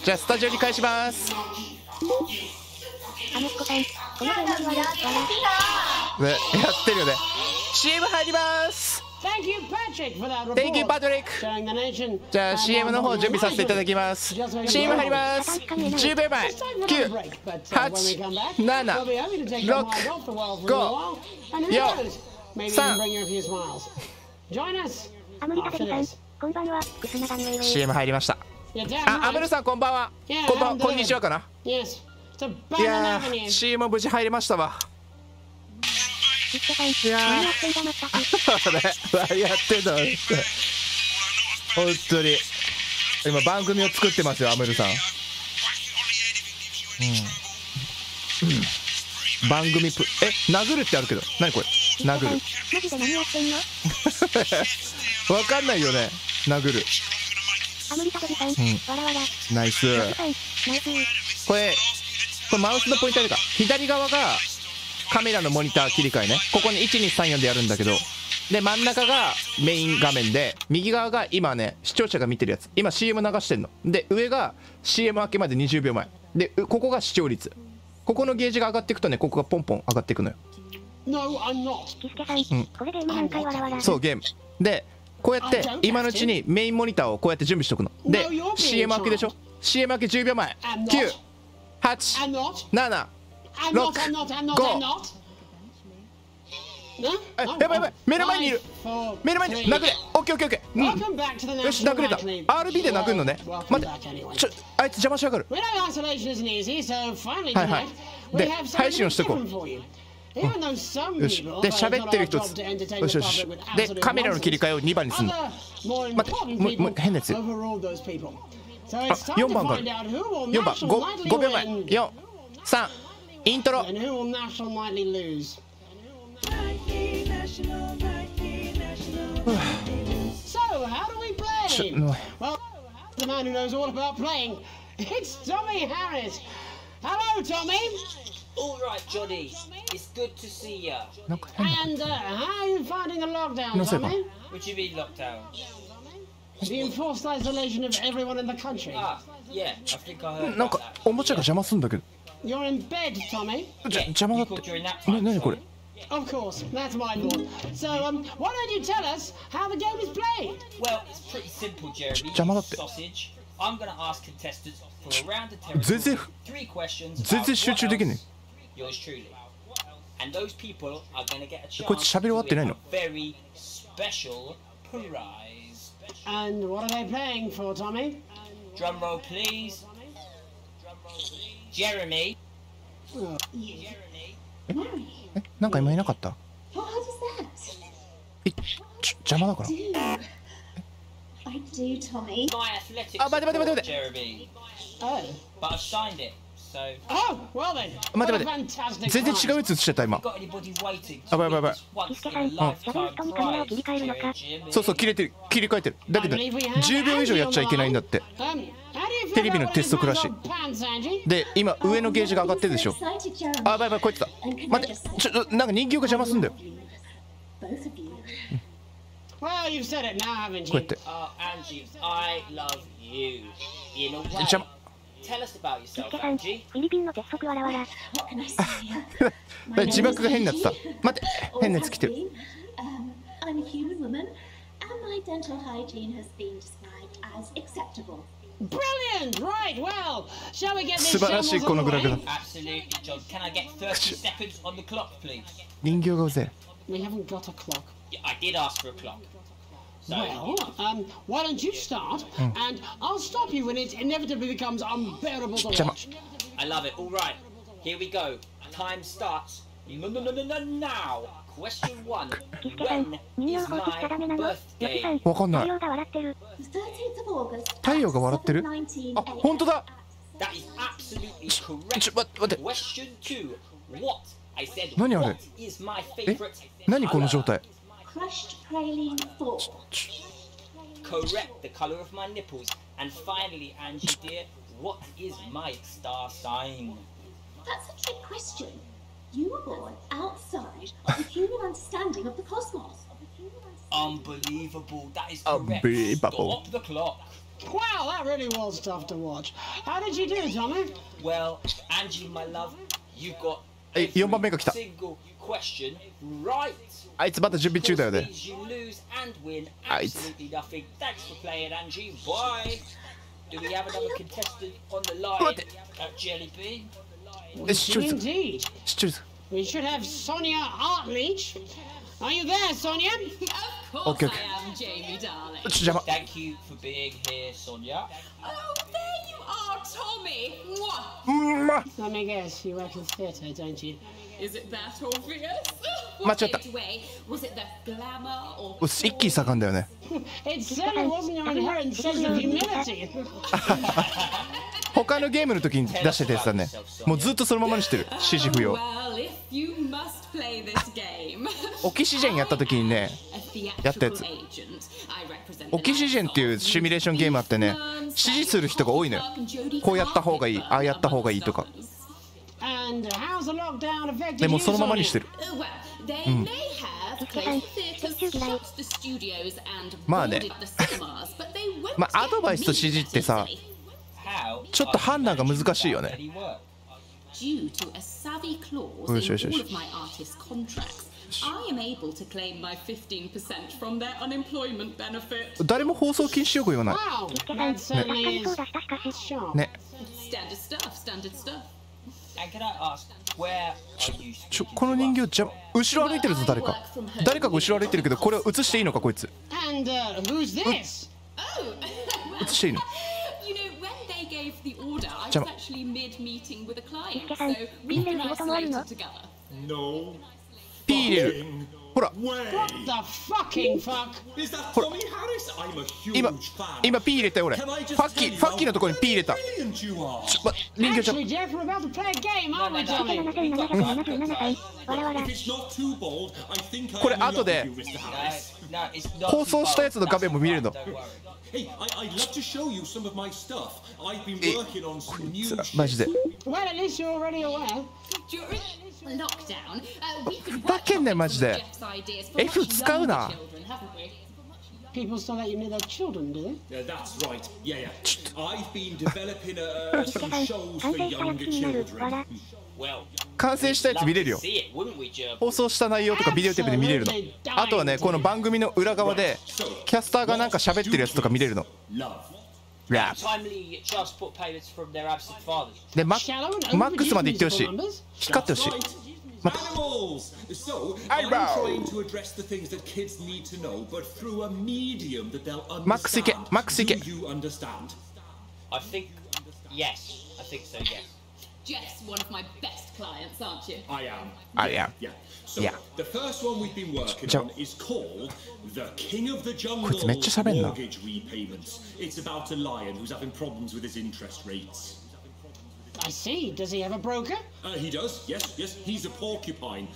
じゃあスタジオに返します。息子さん、このゲームにはね、やってるよね。CM 入ります。 Thank you, Thank you, Patrick. Patrick. じゃあ CM の方準備させていただきます。 CM 入ります。10秒前。9、8、7、6、5、4、3。アムリタテリさん、こんばんは。クスナダンウェイウェイ。 CM 入りました。あ、アムルさんこんばんは。こんにちはかな。いやー、CM 無事入りましたわ。いやー、何やってんだ本当に。今番組を作ってますよ、アムルさん。番組殴るってあるけど、何これ。殴る。マジで何やってんの？わかんないよね、殴る。アムリタテリさん、わらわら。ナイス。これマウスのポイントあるか。左側がカメラのモニター切り替えね。ここに1234でやるんだけど、で真ん中がメイン画面で、右側が今ね視聴者が見てるやつ。今 CM 流してんので、上が CM 明けまで20秒前で、ここが視聴率。ここのゲージが上がっていくとね、ここがポンポン上がっていくのよ。そう、ゲームでこうやって今のうちにメインモニターをこうやって準備しておくので、 CM 明けでしょ。 CM 明け10秒前。9、8、7、6、5。やばいやばい、目の前にいる。目の前に殴れ。オッケーオッケーオッケー。よし、殴れた。 RB で殴るのね。待って、あいつ邪魔しやがる。はいはい。で配信をしてこう。よし、で喋ってる人、よしよし。でカメラの切り替えを2番にすんの。待って、もう変なやつ。あ、4番がある。4番、5秒前。4、3、イントロ。So, how do we play? Well, the man who knows all about playing. It's Tommy Harris. Hello, Tommy. All right, Johnny. It's good to see you. And how are you finding the lockdown, Tommy? What do you mean lockdown? The enforced isolation of everyone in the country. Ah, yeah. I think I heard なん about か that. おもちゃが邪魔すんだけど。 You're in bed, Tommy. 邪魔だっ You called て。 during that time. 何これ。 Of course, that's my fault. So, why don't you tell us how the game is played? Well, it's pretty simple, Jeremy.邪魔だって。 Sausage. I'm gonna ask contestants for around the 全 territory 然 three questions. 全然集中できね Yours truly. And those people are gonna get a chance こいつ喋り終わってないの to win a very special prize. And what are they playing for, Tommy? Drum roll, please. Jeremy. なんか今いなかった。 What is that? 邪魔だから。 I do, Tommy. My athletics Ah,待て待て待て待て。 Jeremy. Oh. But I've signed it, so. Oh, well then. 待 What て a 待て。 fantastic 全然違 prize. うやつ映しちゃった今。 Got anybody waiting Ah, to bye, bye, win bye. this once in a lifetime prize? そうそう、切れてる、切り替えてる。だけど10秒以上やっちゃいけないんだって。 How do you feel テレビの about テストクラッ winning シ your pants, Angie? ュで今上のゲージが上がってるでしょ。 Excited, Jeremy. あ、やばいやばい、こいつだ。待って、なんか人形が邪魔すんだよ。 Both of you. Well, you've said it now, haven't こうや you? って。 Oh, Angie, I love you. In a way. 邪魔。 Tell us about yourself, さん、フ Angie. ィリピンの鉄則わらわら。 What can I say? 字幕が変になってた。待って、変なやつ来てる。 I'm a human woman, and my dental hygiene has been described as acceptable. Brilliant! Right, well, shall we get this 素晴らしい shambles このグラフだ。 Absolutely, John. Can I get 30 seconds on the clock, please? 人形がうぜ We haven't got a clock. Yeah, I did ask for a clock. So, Well, why don't you start, and I'll stop you when it inevitably becomes unbearable to Jam- watch. I love it. All right, here we go. Time starts. No, now. Question 1. キスケさん、 When 人 is 形放置しちゃダメな my の。ヨシさん、 birthday? わかんない。太陽が笑ってる。 The 13th of August. 太陽が笑ってる。あ、本当だ。 That is absolutely ち correct. 待って。 Question 2. What? I said, 何あれ？ what is my favorite 何この状 color? 態。 Crushed praline 4. Correct, the color of my nipples. And finally, Angie dear, what is my star sign? That's a trick question. You were born outside of the human understanding of the cosmos. Unbelievable. That is correct. Unbelievable. Stop the clock. Wow, that That really was tough to watch. How did you do, Tommy? Well, Angie, my love, you got 4番目が来た。 single question right. あいつまだ準備中だよね。 You lose and win あいつ。 absolutely nothing. Thanks for playing, Angie. Bye. Do we have another contestant on the line Jelly Bean? 視聴率。 Indeed. 視聴率。 We should have Sonia Hartleach. Are you there, Sonia? Of Okay, course okay. I am, Jamie, darling. 邪魔。 Thank you for being here, Sonia. Oh, there you are, Tommy. Mwah. うんま。 Let me guess, you work in theatre, don't you? Is it that obvious? 間違った。 Way, was it the glamour or 一気に盛んだよね。 It certainly wasn't your inherent sense of humility. 他のゲームの時に出してたやつだね。もうずっとそのままにしてる。指示不要。 Well, if you must play this game. オキシジェンやった時にね、 やったやつ。オキシジェンっていうシミュレーションゲームあってね、指示する人が多いのよ。こうやった方がいい、ああやった方がいいとか。 And how's the lockdown affected でも you, そのままにして Sonia? る。 Well, they may have closed theatres, shut the studios, and まあね。 boarded the cinemas, but they won't まあアドバイスと指示ってさ、 How ちょっと判断が難しいよね。 did he work? Due to a savvy clause Oh, in sure, sure, all sure. of my artist contracts, I am able to claim my 15% from their unemployment benefit. 誰も放送禁止用語言わない。 Wow, that certainly is sharp. ね。 Standard stuff, standard stuff. And can I ask, where are you? この人形じゃ後ろ歩いてるぞ誰か。誰かが後ろ歩いてるけどこれを映していいのかこいつ。 And who's this? Oh, 映していいの。 you know, when they gave the order, I was Jam- actually mid-meeting with a client, Mr. so we Mr. can Mr. isolate Mr. it together. No. ピー入れる。ほら Way. The fucking fuck? Is that Tommy Harris? I'm a huge 今 fan. 今ピー入れたよ俺。フ Can I just ァッキ tell ー you ファッキーのところにピー入れた。 how brilliant you are? 人形じゃ Actually, Jeff, we're about to play a game, aren't we, no, Tommy? 7777回。わらわら。 If it's not too bold, I think これ I'm in 後 love で with you, Mr. Harris. No, it's not 放送したやつの画面も見れるの。 Don't worry. Hey, I'd love to show you some of my stuff. I've been working on some new マジで。 Well, at least you're already aware. During lockdown, we could ふざけんなよマジで。 Jeff's ideas for F much 使うな。 younger children, haven't we? People still let you near their children, do they? That's right. Yeah. I've been developing some shows 完 for 成したやつ younger になる。わ children. ら。 Well, 完成したやつ見れるよ。 see it, wouldn't we, Gerb? 放送した内容とかビデオテープで見れるの。あとはねこの番組の裏側でキャスターがなんか喋ってるやつとか見れるの。 Love. ラッ Timely transport payments from their absent fathers. プでマ Shallow and ックスまで行ってほしい。 overused musical numbers? 光ってほしい。 Right. Animals. So I'm Eyebrow. trying to address the things that kids need to know, but through a medium that they'll Max understand. Ike, Max Ike. Do you understand? I think, yes. I think so, yes. Jeff's one of my best clients, aren't you? I am. I am. Yeah. So Yeah. the first one we've been working Ch- on is called The King of the Jungle こいつめっちゃ喋んな。 Mortgage Repayments. It's about a lion who's having problems with his interest rates. I see. Does he have a broker? He does. Yes. He's a porcupine.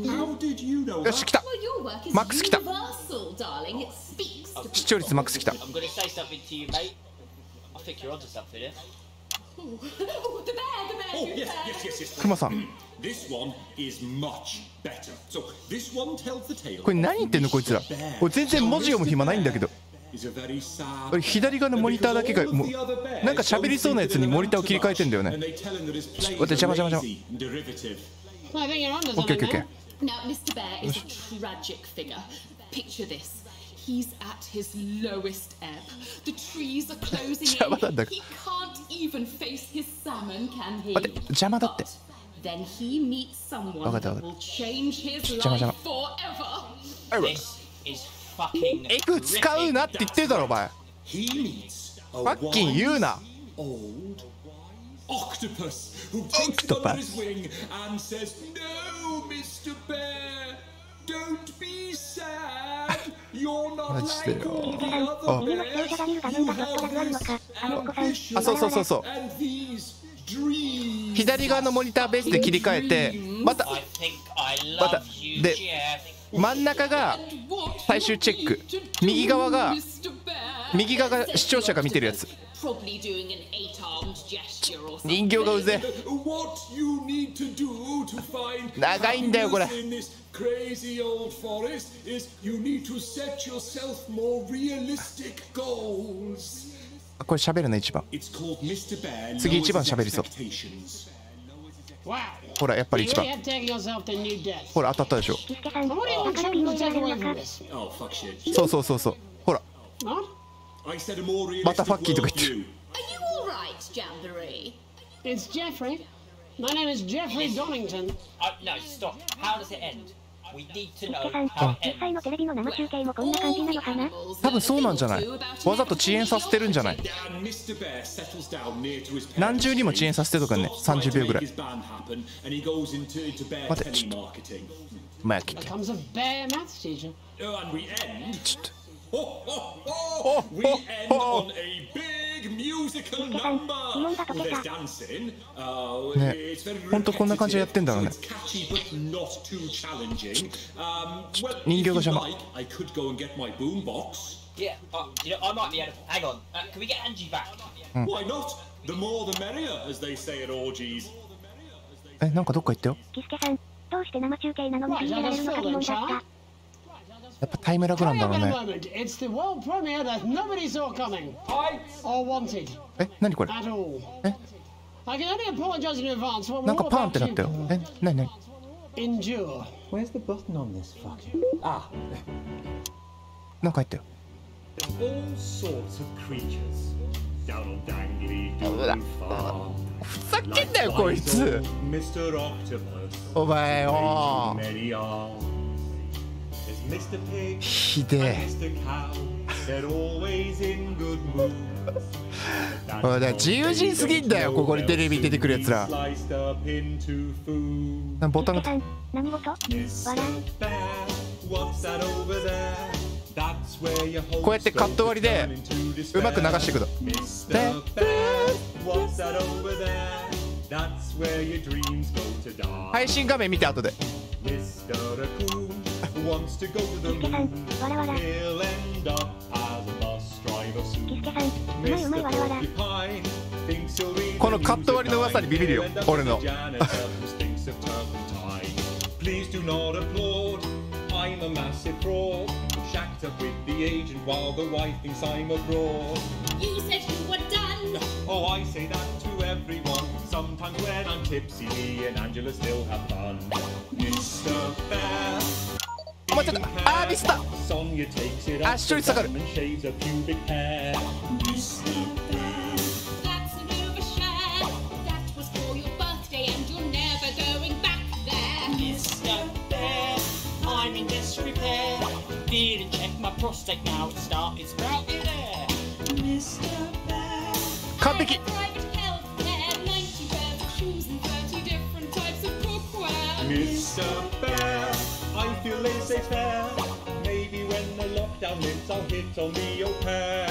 How did you know よし that? 来た。 Well, your work is マックス来た。 universal, darling. It speaks to 視聴率マックス来た。 I'm going to say something to you, mate. I think you're onto something here. Oh, the bear, Oh, the yes. クマさん。 This one is much better. So this one tells the tale. これ何言ってんのこいつら。俺全然文字読む暇ないんだけど。 Is a very sad. 俺左側のモニターだけがもうなんか喋りそうなやつにモニターを切り替えてんだよ And ね。 they tell him that his plays What the are jama, jama, jama. lazy and derivative. I think you're onto Okay, something okay, okay. there. Now, Mr. Bear is a tragic figure. Picture this. He's at his lowest ebb. The trees are closing邪魔なんだ。 in. He can't even face his salmon, can he? 待って邪魔だって But then he meets someone わかった that わかっ will change his 邪魔 life 邪 forever. This is fucking F 使うなって言ってるだろお前。 He meets a ファッキン言うな。 old octopus who takes him under his wing and says, "No, Mr. Bear, don't be sad. You're not マジで like よ。 all the 今 other 視聴者が見る画 bears. 面 You がどっから来るの have か。 this あの子さん。 ambition あそうそうそうそう and these dreams." 左側のモニターベースで切り替えてまた I think I But, love you, the- Jeff. 真ん中が最終チェック右側が右側が視聴者が見てるやつ Probably doing an 8-armed gesture or something. 人形がうぜ What you need to do to find 長いんだよこれ happiness in this crazy old forest is you need to set yourself more realistic goals. これ喋るの1番。次1番喋りそう。ほらやっぱり1番。ほら当たったでしょ。そうそうそうそう。ほらまたファッキーとか言ってる。It's Jeffrey. My name is Jeffrey Donington. No, stop. How does it end? We need to キス know ケさん、 how it 実際のテレビの生中継もこんな感じなのかな。多分そうなんじゃない。わざと遅延させてるんじゃない。何重にも遅延させてるとかね。30秒ぐらい。待ってちょっと前切って。 Becomes a bear maths teacher. ちょっと We end on a big musical number. There's dancing. ね It's very 本当こんな感じでやってんだろうね。 catchy but not too challenging. Well, 人形が if you 邪魔。 like, I could go and get my boombox. Yeah, you know, I might be able to. Hang on. Can we get Angie back? Why not? The more the merrier, as they say at orgies. え、なんかどっか行ったよ。キスケさん、どうして生中継なのに信じられるのか疑問だった。やっぱタイムラグなんだろう Hurry ね。 up a moment. It's the world premiere that nobody saw coming. Or wanted え、何これ。 at all. え、 I can only apologize in advance for what なん we're か all パーンっ about てなった to よ。え、なになに。 endure. Where's the button on this fucking? Ah. なんか入ったよ。 All sorts of creatures down on dangly doodly farm. ふざけんなよこいつ。 Mr. Octopus. お前よ Many arms. There's Mr. Pig ひで and Mr. Cow. They're always in good moods. え。おいだから自由人すぎんだよここにテレビ出てくるやつら。 Sliced up into food. ボタンがキスケさん、何事？ Mr. 笑 Bear, what's that over there? That's where your こうやってカット割りでうまく流していくの。 Mr. Bear, what's that over there? That's where your dreams go to die. 配信画面見て後で。 Mr. Raccoon wants to go to the キスケさん、 moon. わらわら。 He'll end up as a bus driver キ soon. スケさん、うまいうまい Mr. わらわら。 Porcupine thinks he'll read このカット割りの噂にビビるよ俺の。 Thinks of turpentine. Please do not applaud. I'm a massive fraud. Shacked up with the agent while the wife thinks I'm abroad. You said you were done. Oh, I say that to everyone. Sometimes when I'm tipsy, me and Angela still have fun. Mr. Bear. お前ちょっとあーミスった。 Sonia takes it あ up 視聴率下がる。 and shaves her pubic hair. That's an overshare. That was for your birthday and you're never going back there. Mr. Bear, I'm in disrepair. Didn't check my prostate now. It started sprouting there. Mr. Bear. 完璧。 Private healthcare, 90 pairs of shoes and 30 different types of cookware. Mr. Bear, I feel laissez-faire. Maybe when the lockdown lifts, I'll hit on the au pair.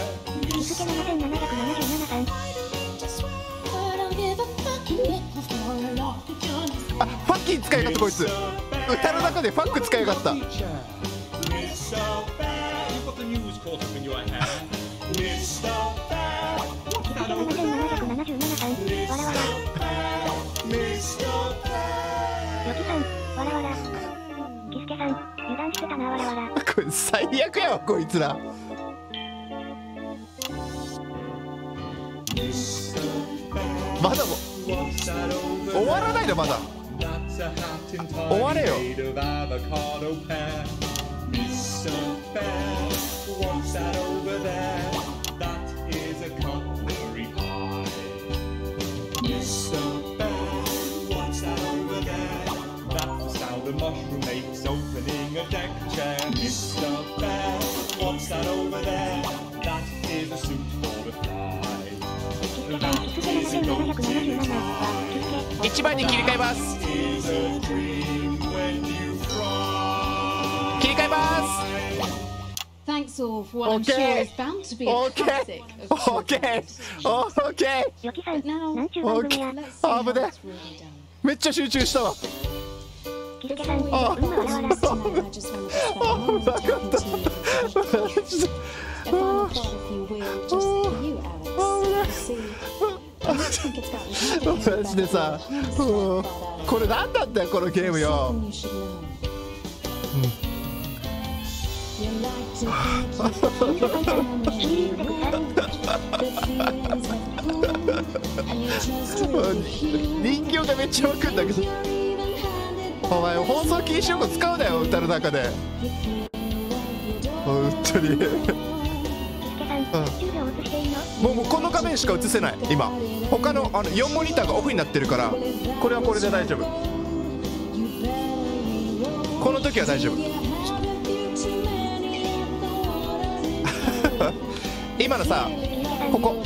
キスケ7777さん。 I don't mean to swear, but I'll give a fucking nickel for a lot of Johnny's. あ、ファッキー使いやがったこいつ。歌の中でファック使いやがった。 Mr. Bear, you've got the news caught up in your hair. Mr. Bear, what's キスケ that over there? 7777さん。わらわら。 Mr. Bear. ヨキさん、わらわら。キスケさん、油断してたなわらわら。これ最悪やわこいつら。まだも What's that over 終わらないのまだ。 That's a hat entirely 終われよ。 made of avocado pear. Mr. Bear, what's that over there? That is a cutlery pie. Mr. Bear, what's that over there? That's the sound a mushroom makes opening a deck chair. Mr. Bear, what's that over there? That is a suit for a fly. キスケさん、キスケ7777。キスケ。 1番に切り替えます。 Is a dream when you fry. 切り替えます。 Thanks all for what I'm Okay. sure is bound to be a Okay. classic of Okay. Okay. ヨキさん、なんちゅう番組や。 Let's see how 危ね it's really done. めっちゃ集中したわ。キスケさん、わらわら。 I just wanted to spend a moment talking to you. A final thought, if you will, just for you, Alex. You see, I don't think it's gotten complicated マジでさ、 but, これなんだったよこのゲームよ。 something you should know. Your life 人形がめっちゃ湧くんだけど、お前放送禁止用語使うなよ歌の中で。本当にもうこの画面しか映せない今。他の4モニターがオフになってるから、これはこれで大丈夫。この時は大丈夫。今のさ、ここ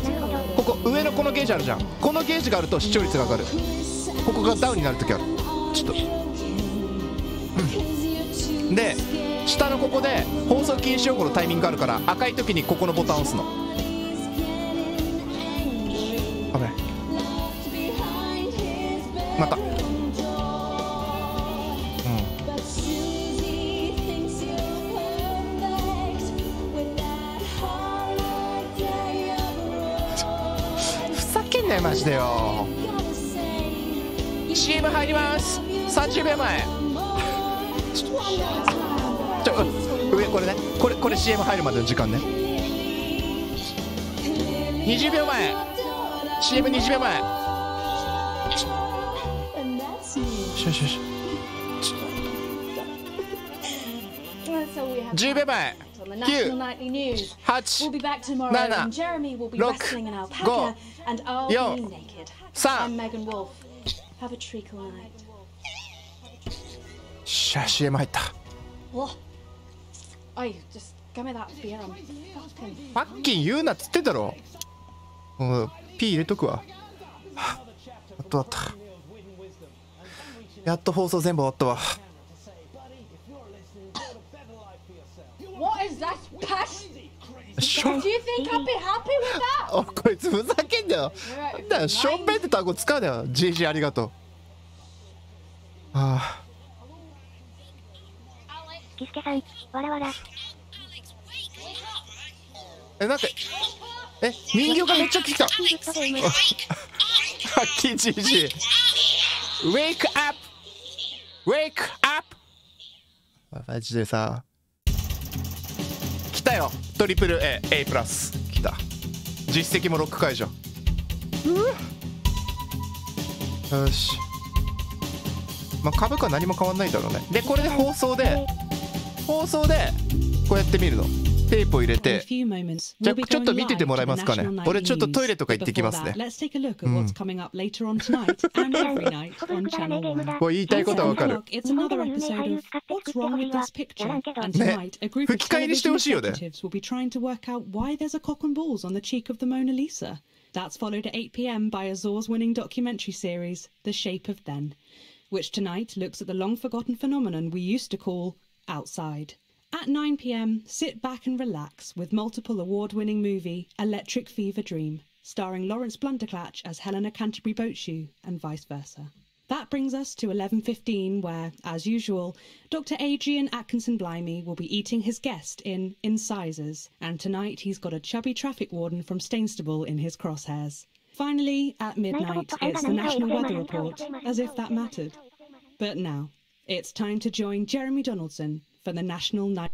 上のこのゲージあるじゃん。このゲージがあると視聴率が上がる。ここがダウンになる時ある。ちょっと、で下のここで放送禁止用語のタイミングがあるから、赤い時にここのボタンを押すの。危ない。またふざけんなよマジでよ。 CM 入ります。30秒前。上これね、これ CM 入るまでの時間ね。20秒前。 CM20 秒前。よしよしよし。10秒前。9、8、7、6、5、4、3。しゃ、CM 入った。ファッキン言うなっつってんだろ。P 入れとくわ。あったあった。やっと放送全部終わったわ。お、こいつふざけんだよ。なんだよ、しょんべんって単語使うなよ。GG ありがとう。ああ。キスケさん、わらわら。なんか、人形がめっちゃ来た。ハッキー GG。ウェイクアップ。ウェイクアップ。マジでさ。来たよ。トリプル A、A プラス。来た。実績もロック解除。よし。まあ株価何も変わんないんだろうね。で、これで放送でこうやって見るの。テープを入れて、じゃあちょっと見ててもらえますかね。俺ちょっとトイレとか行ってきますね。これ言いたいことはわかる。ね、吹き替えにしてほしいよね。That's followed at 8 p.m. by Azor's-winning documentary series, The Shape of Then, which tonight looks at the long-forgotten phenomenon we used to call outside. At 9 p.m, sit back and relax with multiple award-winning movie Electric Fever Dream, starring Lawrence Blunderclatch as Helena Canterbury Boatshoe and vice versa. That brings us to 11:15, where, as usual, Dr. Adrian Atkinson Blimey will be eating his guest in Incisors, and tonight he's got a chubby traffic warden from Stainstable in his crosshairs. Finally, at midnight, it's the National Weather Report, as if that mattered. But now, it's time to join Jeremy Donaldson for the National Night.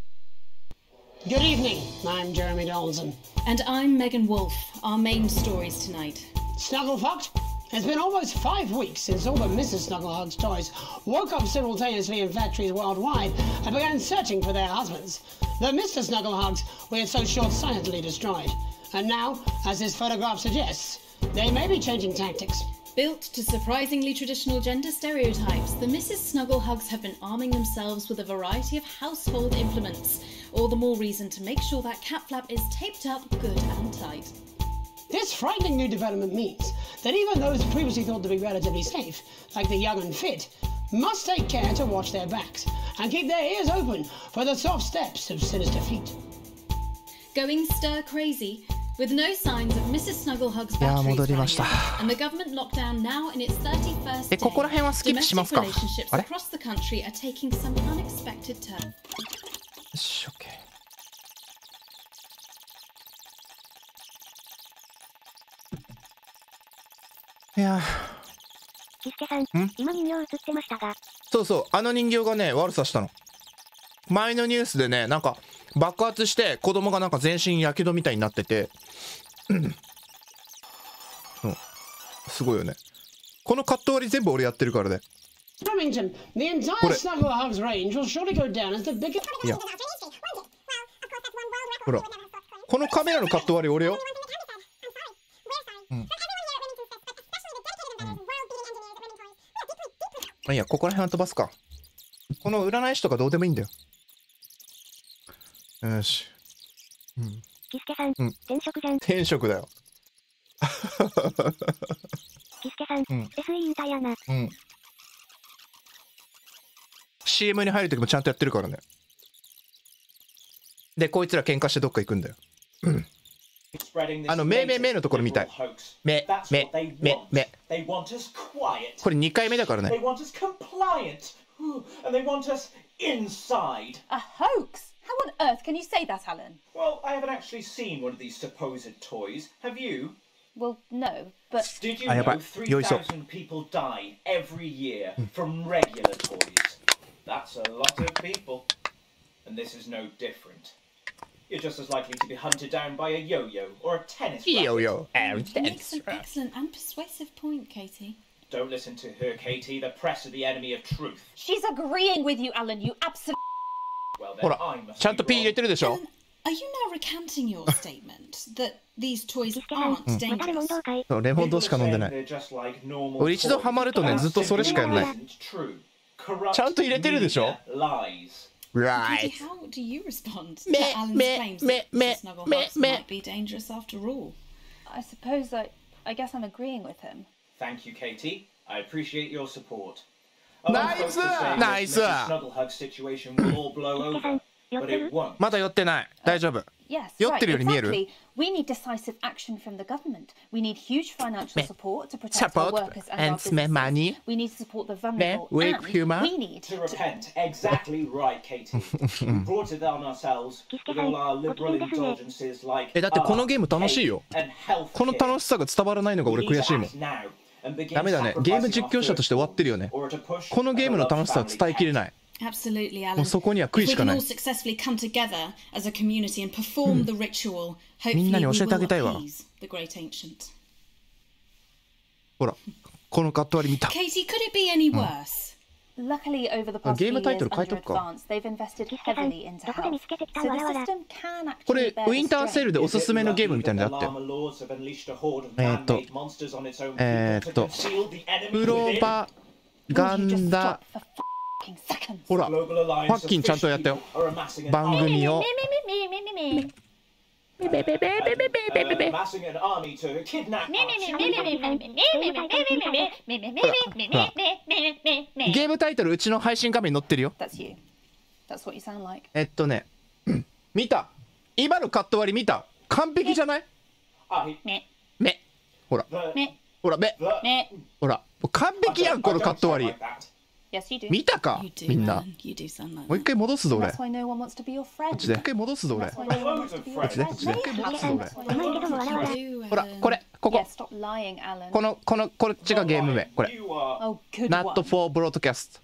Good evening, I'm Jeremy Donaldson. And I'm Megan Wolfe. Our main stories tonight. Snugglefucked? It's been almost 5 weeks since all the Mrs. Snugglehugs toys woke up simultaneously in factories worldwide and began searching for their husbands. The Mr. Snugglehugs were so short-sightedly destroyed. And now, as this photograph suggests, they may be changing tactics. Built to surprisingly traditional gender stereotypes, the Mrs. Snugglehugs have been arming themselves with a variety of household implements. All the more reason to make sure that cat flap is taped up good and tight. This frightening new development means that even those previously thought to be relatively safe, like the young and fit, must take care to watch their backs and keep their ears open for the soft steps of sinister feet. Going stir crazy, with no signs of Mrs. Snugglehugs batteries and the government lockdown now in its 31st day, domestic relationships across the country are taking some unexpected turns. Okay. いやキスケさん、今人形映ってましたが。そうそう、あの人形がね悪さしたの。前のニュースでね、なんか爆発して子供がなんか全身やけどみたいになっててすごいよね。このカット割り全部俺やってるからね。Remington, the entire Snuggle Hugs range will surely go down as the biggest. いやほらこのカメラのカット割り俺よ。いやここら辺は飛ばすか。この占い師とかどうでもいいんだよ。よし。キスケさん、転職じゃん。転職だよ。キスケさん、SE 引退やな。CM に入るときもちゃんとやってるからね。でこいつら喧嘩してどっか行くんだよ。めのところ見たい。め。これ2回目だからね。And they want us inside. A hoax? How on earth can you say that, Alan? Well, I haven't actually seen one of these supposed toys. Have you? Well, no, but... Did you know 3,000 people die every year from regular toys? That's a lot of people. And this is no different. You're just as likely to be hunted down by a yo-yo or a tennis racket. Yo-yo. He makes an excellent and persuasive point, Katie. Don't listen to her, Katie. The press are the enemy of truth. She's agreeing with you, Alan. You absolutely... Well, then ほら I must ちゃんと P 入れてるでしょ。 Alan, are you now recanting your statement that these toys aren't dangerous? そうレモンドしか飲んでない。 They're just like normal 俺一度ハマるとねずっとそれしかやんない。 true. Corrupt ちゃんと入れてるでしょ。 lies. Right. Katie, how do you respond to Me, Alan's me, claims me, that me, Snuggle me, Hugs me. might be dangerous after all? I suppose I guess I'm agreeing with him. Thank you, Katie. I appreciate your support. Nice! Nice! Snugglehug situation will all blow over, but it won't. まだ酔ってない。大丈夫。 Yes, 酔ってるように見える？ exactly. We need decisive action from the government. We need huge financial support to protect our workers and our businesses. Money. We need to support the vulnerable, Weak and humor. we need To repent. Exactly right, Katie. We brought it on ourselves with all our liberal indulgences like だってこのゲーム楽しいよ。 and health この楽しさが伝わらないのが俺悔しいもん。ダメだね。ゲーム実況者として終わってるよね。このゲームの楽しさを伝えきれない。 Absolutely, も Alan. うそこには悔い If し we か can な all い。 successfully come together as a community and perform the ritual, みんな hopefully に we 教えてあげ will たいわ。 appease the great ancient. ほら、このカット割り見た。 Katie, could it be any worse? Luckily, over the past few ゲームタイ years トル変えと under くか。 advance, they've invested heavily into health. So the system can こ actually れ bear ウィン the ターセー strain. ルでおすすめのゲームみたいなのあったよ。プロパガンダ。ほら、パッキンちゃんとやったよ。番組を。 Amassing an army to kidnap ゲームタイトルうちの配信画面に載ってるよ。 That's you. That's what you sound like. ね、見た。今のカット割り見た。完璧じゃない？目。ほら。ほら目。ほら。完璧やんこのカット割り。 Yes, you do. 見たかみんな。 You do sound like もう一回戻すぞ俺。 That's why no one wants to be your こ friend. っちで。一回戻すぞ俺。 That's why no one wants to be your こっちで。こ friend. っちで。一回戻すぞ俺。 That's why no one wants to be your ほら、これ、ここ Yeah,。stop lying, Alan. こっちがゲーム名。これ。 Oh, good Not one. for broadcast.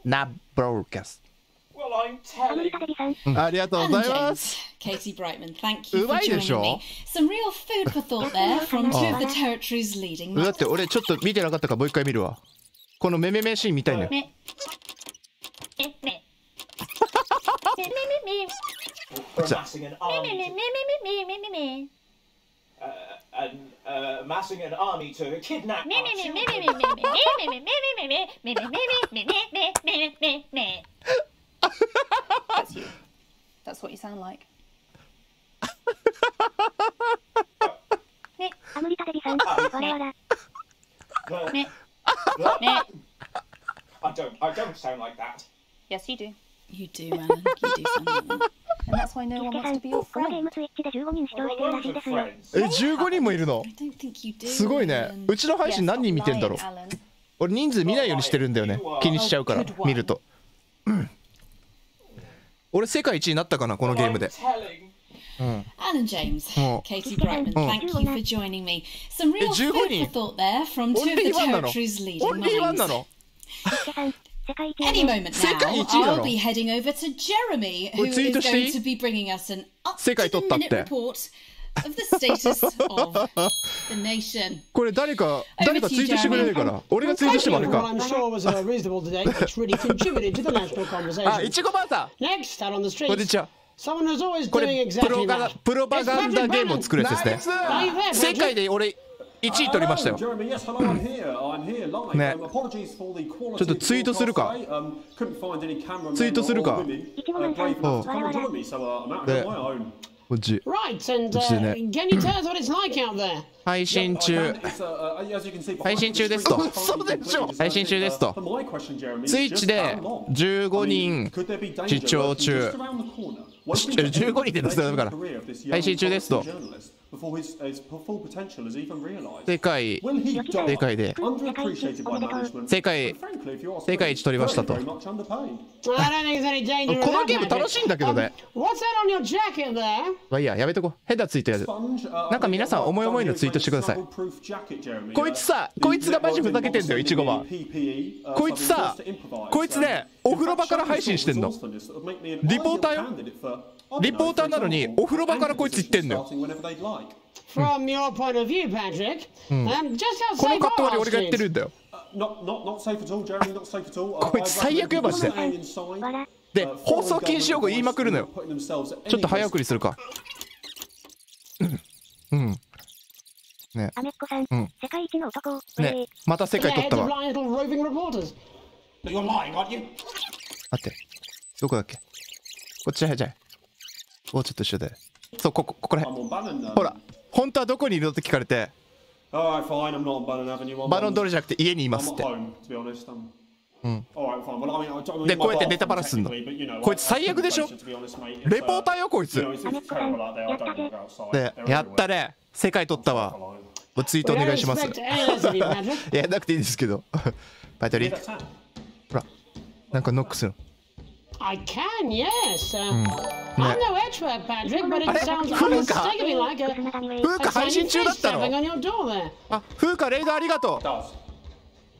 Not broadcast. Well, I'm telling. ありがとうござい Alan ま James, す。 Katie Brightman, thank you う for まいでし joining ょ me. Some real food for thought there from two of the territory's leading だって俺ちょっと見てなかったからもう一回見るわ。このめめめシーン見たいのよ。 Amassing an army. Amassing an army to kidnap. That's you. That's what you sound like. I don't sound like that. Yes, you do. You do, Alan. You do sound like that. And that's why no one wants to be your このゲー friend. ムスイッチで15人視聴してるらしいですよ。 15人もいるの？ I don't think you do. すごいね。うちの配信何人見てんだろう。 Yes, stop lying, Alan. 俺人数見ないようにしてるんだよね。気にしちゃうから見ると。俺世界一になったかなこのゲームで。 Alan James, Oh. Katie Brightman, thank you for joining me. Some real 15 food for 人 thought there from オ two ン of リ the ーワンなの？ territory's オン leading リーワンな minds. の？ Any moment 世界 now, 一位だ I'll ろ be heading over to Jeremy, who これツイー is トしていい going to be bringing us an 世界取ったって up-to-the-minute report of the status of the nation. これ誰かツイートしてくれないかな。俺がツイートしてもあれ What か。 I'm sure was reasonable today, which really contributed to the national あ、い conversation. ちごばあさ Next, out on the ん。こんに streets, ちは。 someone who's always こ doing れ exactly that. プロパガンダゲームを作るやつですね。 Are you there, 世界 Patrick? で俺1位取りましたよ。 Jeremy, yes, hello, I'm here. I'm here live. ね。 Apologies for the ち quality ょっとツイートするか。 couldn't find any cameramen ツイートするか。 or women brave enough to come and join me, so I'm out here on my own. こっち。 Right, and こっちでね。 can you tell us what it's like out there? 配信中。 It's, as you can see, 配信中ですと。そうでしょ。配信中ですと。 My question, Jeremy, ツイッチで15人 could there be danger 視聴中。 just around the corner? 15人で載せたらダメかな。配信中ですと。 Before his full potential is even realized. 世界 Will he die? 世界で Underappreciated by management. 世界 Frankly, if you ask 世界一取りましたと。 very much underpaid. I don't think there's any danger こ of の that, ゲーム Patrick. 楽しいんだけどね。 What's that on your jacket there? まあいいや、やめとこう。ヘッダーついてやる。 なんか皆さん思い思いのツイートしてください。こいつさ、こいつがマジふざけてんだよ、いちごは。こいつさ、こいつね、お風呂場から配信してんの。リポーターよ。リポーターなのに、お風呂場からこいつ言ってんのよ。 From your point of view, Patrick, just how この safe カット割り are 俺がやって streets? るんだよ。 Not safe at all, Jeremy. Not safe at all. こいつ最悪よマジで。で、放送禁止用語言いまくるのよ。ちょっと早送りするか。うん。ね。アメッコさん、世界一の男。ね。また世界 The 取った heads of わ。 blind little roving reporters. You're lying, aren't you? 待って。どこだっけ。こっちじゃない。もうちょっと一緒で。そう、こらへん。ほら、本当はどこにいるのって聞かれて。Alright, fine. I'm not on Bannon Avenue. I'm バロン通りじゃなくて家にいます I'm っ at て。 home, to be honest. Mm. Alright, fine. Well, I mean, で、こうやってネタバラすんの。こいつ最悪でしょ。レポーターよ、こいつ。で、やったね。世界取ったわ。ツイートお願いします。いや、なくていいですけど。バトリー。ほら、なんかノックする。 I can, yes. I'm no expert, Patrick, but it sounds unmistakably like a tiny fist tapping on your door there. あ、風花レイダーありがとう。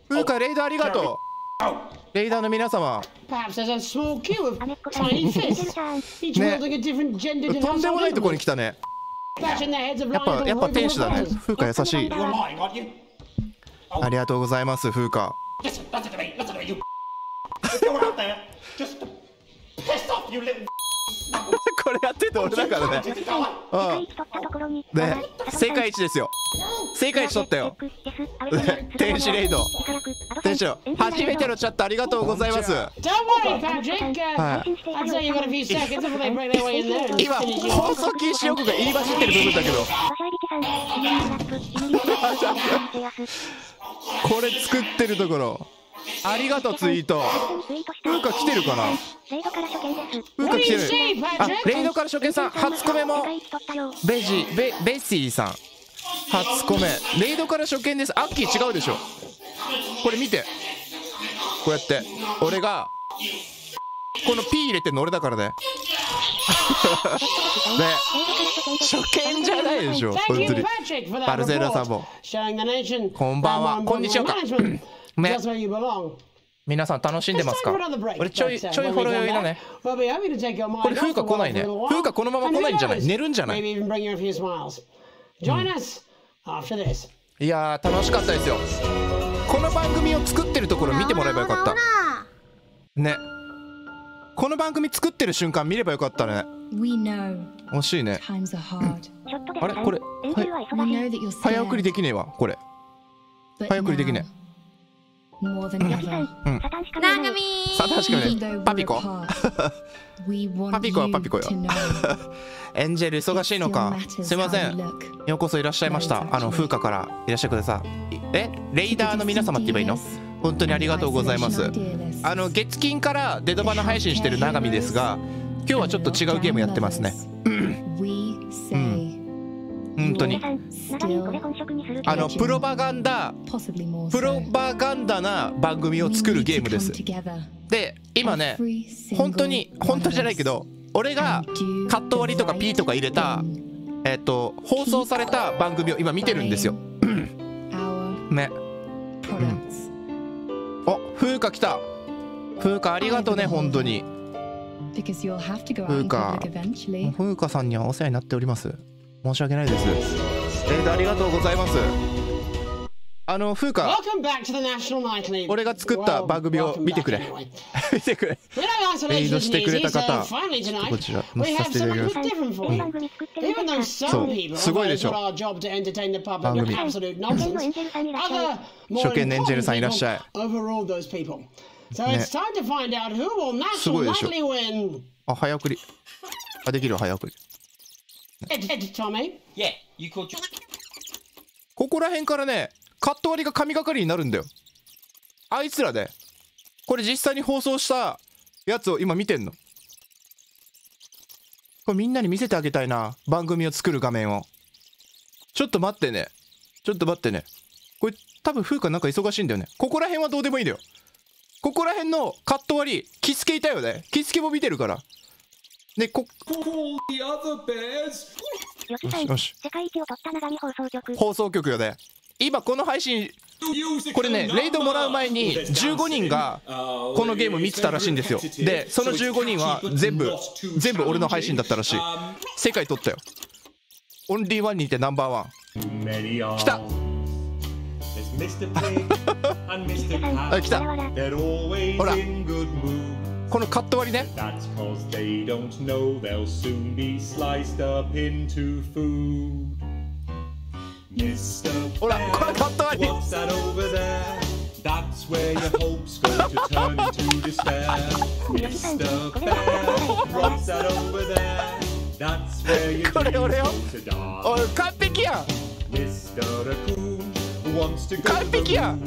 風花レイダーありがとう。レイダーの皆様。 Perhaps there's a small queue of tiny fists, each wielding a different gender to とんでもないところに来たね。bashing the heads of やっ blind ぱ little 天 roving 使だね。 reporters. 風花優しい。 You're lying, aren't you? ありがとうございます、風花。 Listen to me, you. If you're out there, just piss off, you little. これやってると俺だからね。ね、世界一ですよ。世界一取ったよ。天使レイド。天使の初めてのチャットありがとうございます。 Don't worry, Patrick. I'd say you've got a few seconds before they break their way in there. 今放送禁止用語が言い走ってる部分だけど。これ作ってるところ。ありがとうツイート。風花来てるかな。風花来てる。あ、レイドから初見さん初コメも。ベッシーさん初コメ。レイドから初見です。アッキー違うでしょ。これ見て。こうやって俺がこの P 入れてんの俺だからね。ね、初見じゃないでしょ本当に。バルゼラさんもこんばんは、こんにちはか。ね、皆さん楽しんでますか。俺ちょいほろ酔いだね。これ風花来ないね。風花このまま来ないんじゃない。寝るんじゃない。いやー楽しかったですよ。この番組を作ってるところ見てもらえばよかったね。この番組作ってる瞬間見ればよかったね。惜しいね。あれこれ、早送りできねえわ。これ早送りできねえ。ナガミーサタンしかね。パピコパピコはパピコよ。エンジェル忙しいのか。すいません、ようこそいらっしゃいました。風花からいらっしゃいください。レイダーの皆様って言えばいいの。本当にありがとうございます。月金からデドバナ配信してるナガミですが、今日はちょっと違うゲームやってますね。本当にプロパガンダな番組を作るゲームです。で今ね、本当じゃないけど、俺がカット割りとか P とか入れた放送された番組を今見てるんですよ。ね、お、風花来た。風花ありがとうね本当に。 Because you'll have to go out 風 in 花 public eventually. 風花さんにはお世話になっております。申し訳ないです。ありがとうございます。風花、 Welcome back to the National Nightly. 俺が作った番組を見てくれ。見てくれ。メイドしてくれた方、こちら載せさせていただきます。そう、すごいでしょ。番組。初見のエンジェルさんいらっしゃい。ね、すごいでしょ。あ、早送り。あ、できる早送り。ここら辺からね、カット割りが神がかりになるんだよ。あいつらで。これ実際に放送したやつを今見てんの。これみんなに見せてあげたいな。番組を作る画面を。ちょっと待ってね。ちょっと待ってね。これ多分風花なんか忙しいんだよね。ここら辺はどうでもいいんだよ。ここら辺のカット割り、キスケいたよね。キスケも見てるから。で、よしよし。世界一を取った長見放送局。放送局よね。今この配信、これね、レイドもらう前に15人がこのゲーム見てたらしいんですよ。で、その15人は全部俺の配信だったらしい。世界取ったよ。オンリーワンにいてナンバーワン。来たあ、来た。ほら、このカット割りね。ほら、このカット割り。これ俺よ。おい、完璧やん。完璧やん。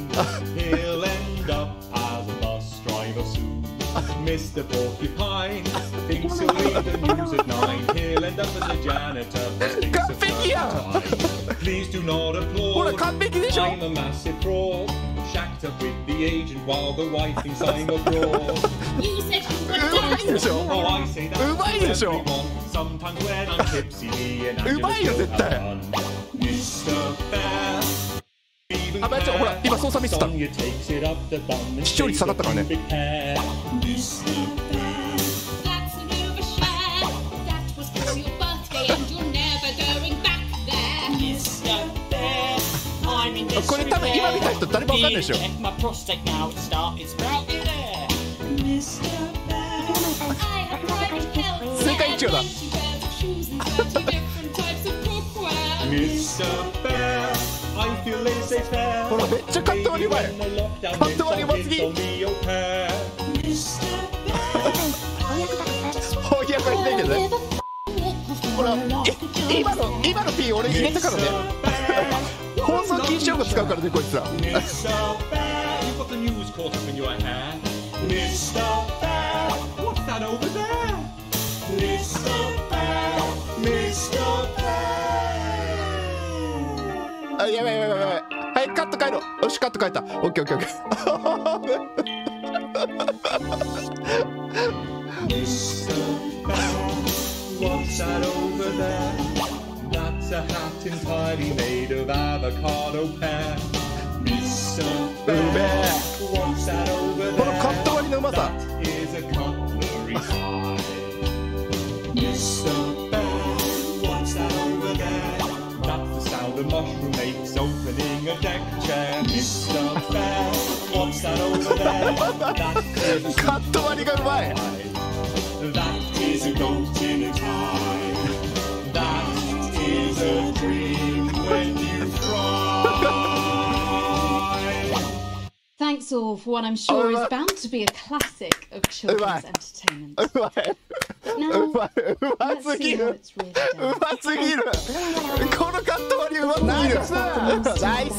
Mr. Porcupine thinks he'll read the news at 9. He'll end up as a janitor. Please do not applaud. I'm a massive fraud. Shacked up with the agent while the wife thinks I'm abroad. You said you were dying. Oh, I say that to everyone. Sometimes when I'm tipsy, me and I'm Mr. Bear. あ、まあ、ほら、今操作見てた。視聴率下がったからね。これ多分今見た人誰もわかんないでしょ。正解一応だ。ほら、めっちゃカット割りうまい。カット割りうますぎ。翻訳はしないけどね。ほら、今の P 俺入れたからね。放送禁止用語使うからね、こいつら。あ、やばいやばいやばい。はい、カット帰ろう。よし、カット帰った。オッケーオッケーオッケー。このカット割りのうまさ。The mushroom makes opening a deck chair. Mr. Bear, what's that over there? That is a goat in a tie. That is a dream when you cry. Thanks all for what I'm sure is bound to be a classic of children's entertainment. Now, let's see how it's really done. うますぎる。このカット割りうますぎる。ナイス。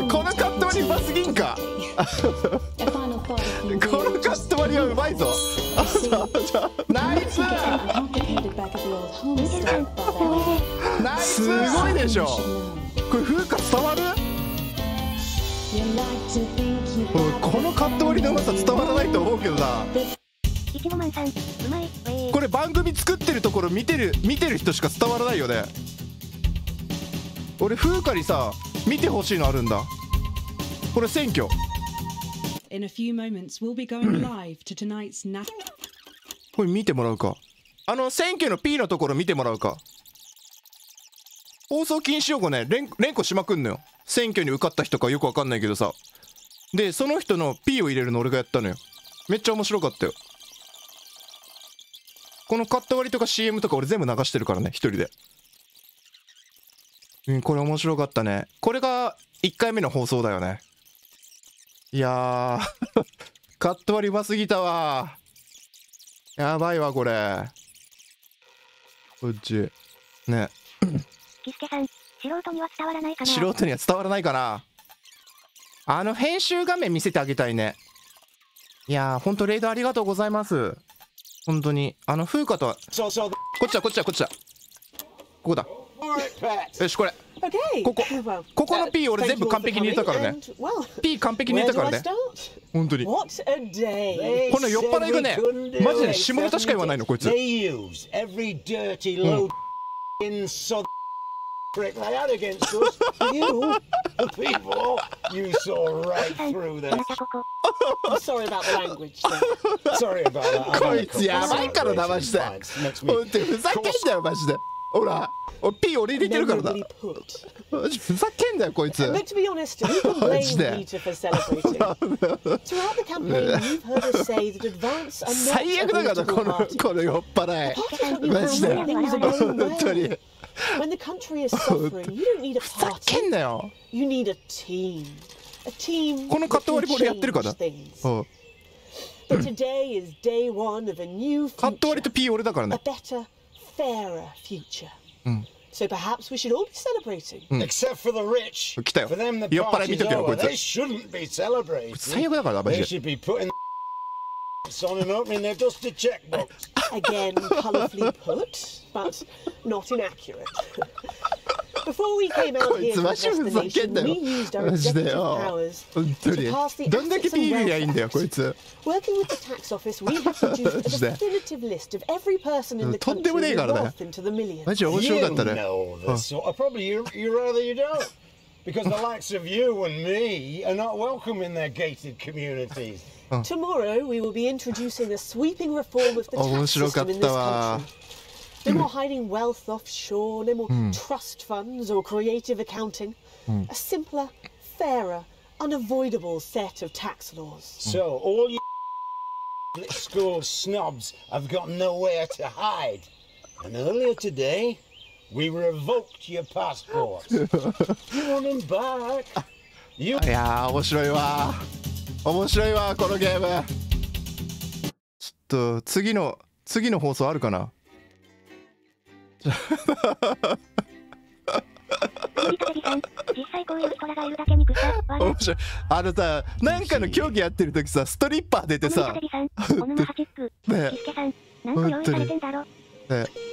このカット割りうますぎんか。このカット割りはうまいぞ。ナイス。すごいでしょ。これ風花伝わる？このカット割りのうまさ伝わらないと思うけどな。これ番組作ってるところ見てる人しか伝わらないよね。俺風花にさ見てほしいのあるんだ。これ選挙 in a few moments we'll be going live to tonight's nat. これ見てもらうか。選挙の P のところ見てもらうか。放送禁止用語ね、連呼しまくんのよ。選挙に受かった人かよくわかんないけどさ。で、その人の P を入れるの俺がやったのよ。めっちゃ面白かったよ。このカット割りとか CM とか俺全部流してるからね、一人で。これ面白かったね。これが1回目の放送だよね。いやーカット割りうますぎたわ。やばいわこれ。こっちね。キスケさん、素人には伝わらないかな。素人には伝わらないかな。編集画面見せてあげたいね。いやーほんとレイドありがとうございます。本当に風花とはこっちだこっちだこっちだ。ここだ。よしこれここの P 俺全部完璧に入れたからね。 P 完璧に入れたからね。本当にこの酔っ払いがねマジで下ネタしか言わないのこいつ。Prick they had against us. You, the people, you saw right through this. I'm sorry about the language. Sorry about that. こいつやばいからなマジで。ほんとふざけんなよマジで。ほら、P 俺入れてるからだ。マジふざけんなよこいつ。But to be honest, you can blame Peter for celebrating. Throughout the campaign, you've heard us say that advance are not 最悪だからこの酔っ払い。マジで。本当に。When the country is suffering, you don't need a party. You need a team. A team. このカット割りこれやってるから。But today is day one of a new future. カット割りと P 俺だからね。A better, fairer future. So perhaps we should all be celebrating. Except for the rich. 来たよ。 For them the 酔っ払い見 party's とけよこい over. つ。 They shouldn't be celebrating. 最悪だからマジ They で。 should be putting on and opening their dusty checkbooks. Again, colourfully put, but not inaccurate. Before we came out here to address the nation, we used our executive powers to pass the assets and welfare. Working with the tax office, we have produced a definitive list of every person in the country with wealth into the millions. You know this sort of probably you rather you don't. Because the likes of you and me are not welcome in their gated communities. Tomorrow we will be introducing a sweeping reform of the tax system in this country. No more hiding wealth offshore, no more trust funds or creative accounting. A simpler, fairer, unavoidable set of tax laws. So all you school snobs have got nowhere to hide. And earlier today, we revoked your passport. You want them back. いやー面白いわ面白いわこのゲーム。ちょっと次の放送あるかな。実際こういうストラがいるだけに草面白い。さなんかの競技やってる時さストリッパー出てさね本当にね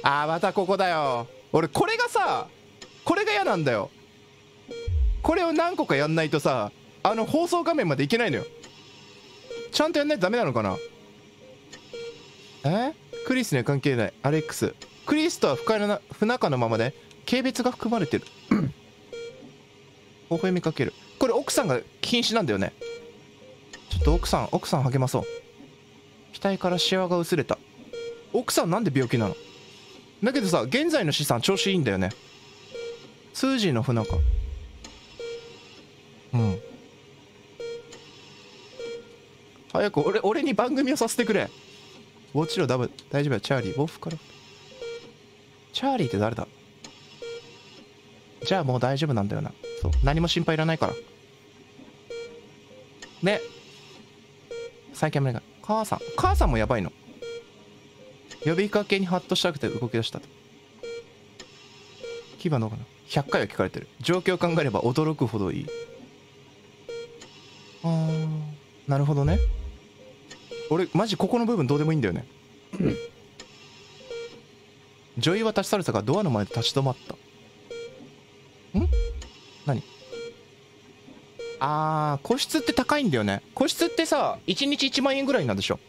またここだよ。俺これがさこれが嫌なんだよ。これを何個かやんないとさ放送画面までいけないのよ。ちゃんとやんないとダメなのかな。クリスには関係ない。アレックスクリスとは不仲のままで軽蔑が含まれてる微笑みかける。これ奥さんが禁止なんだよね。ちょっと奥さん励まそう。額からシワが薄れた。奥さんなんで病気なの。だけどさ現在の資産調子いいんだよね。スージーの不仲。早く俺に番組をさせてくれ。ウォッチロダブ大丈夫や。チャーリーウォフからチャーリーって誰だ。じゃあもう大丈夫なんだよな。そう何も心配いらないからで最近は母さんもやばいの。呼びかけにハッとしたくて動き出したと。牙のかな100回は聞かれてる。状況を考えれば驚くほどいい。なるほどね。俺マジここの部分どうでもいいんだよね女優は立ち去るさがドアの前で立ち止まった。何個室って高いんだよね。個室ってさ1日1万円ぐらいなんでしょ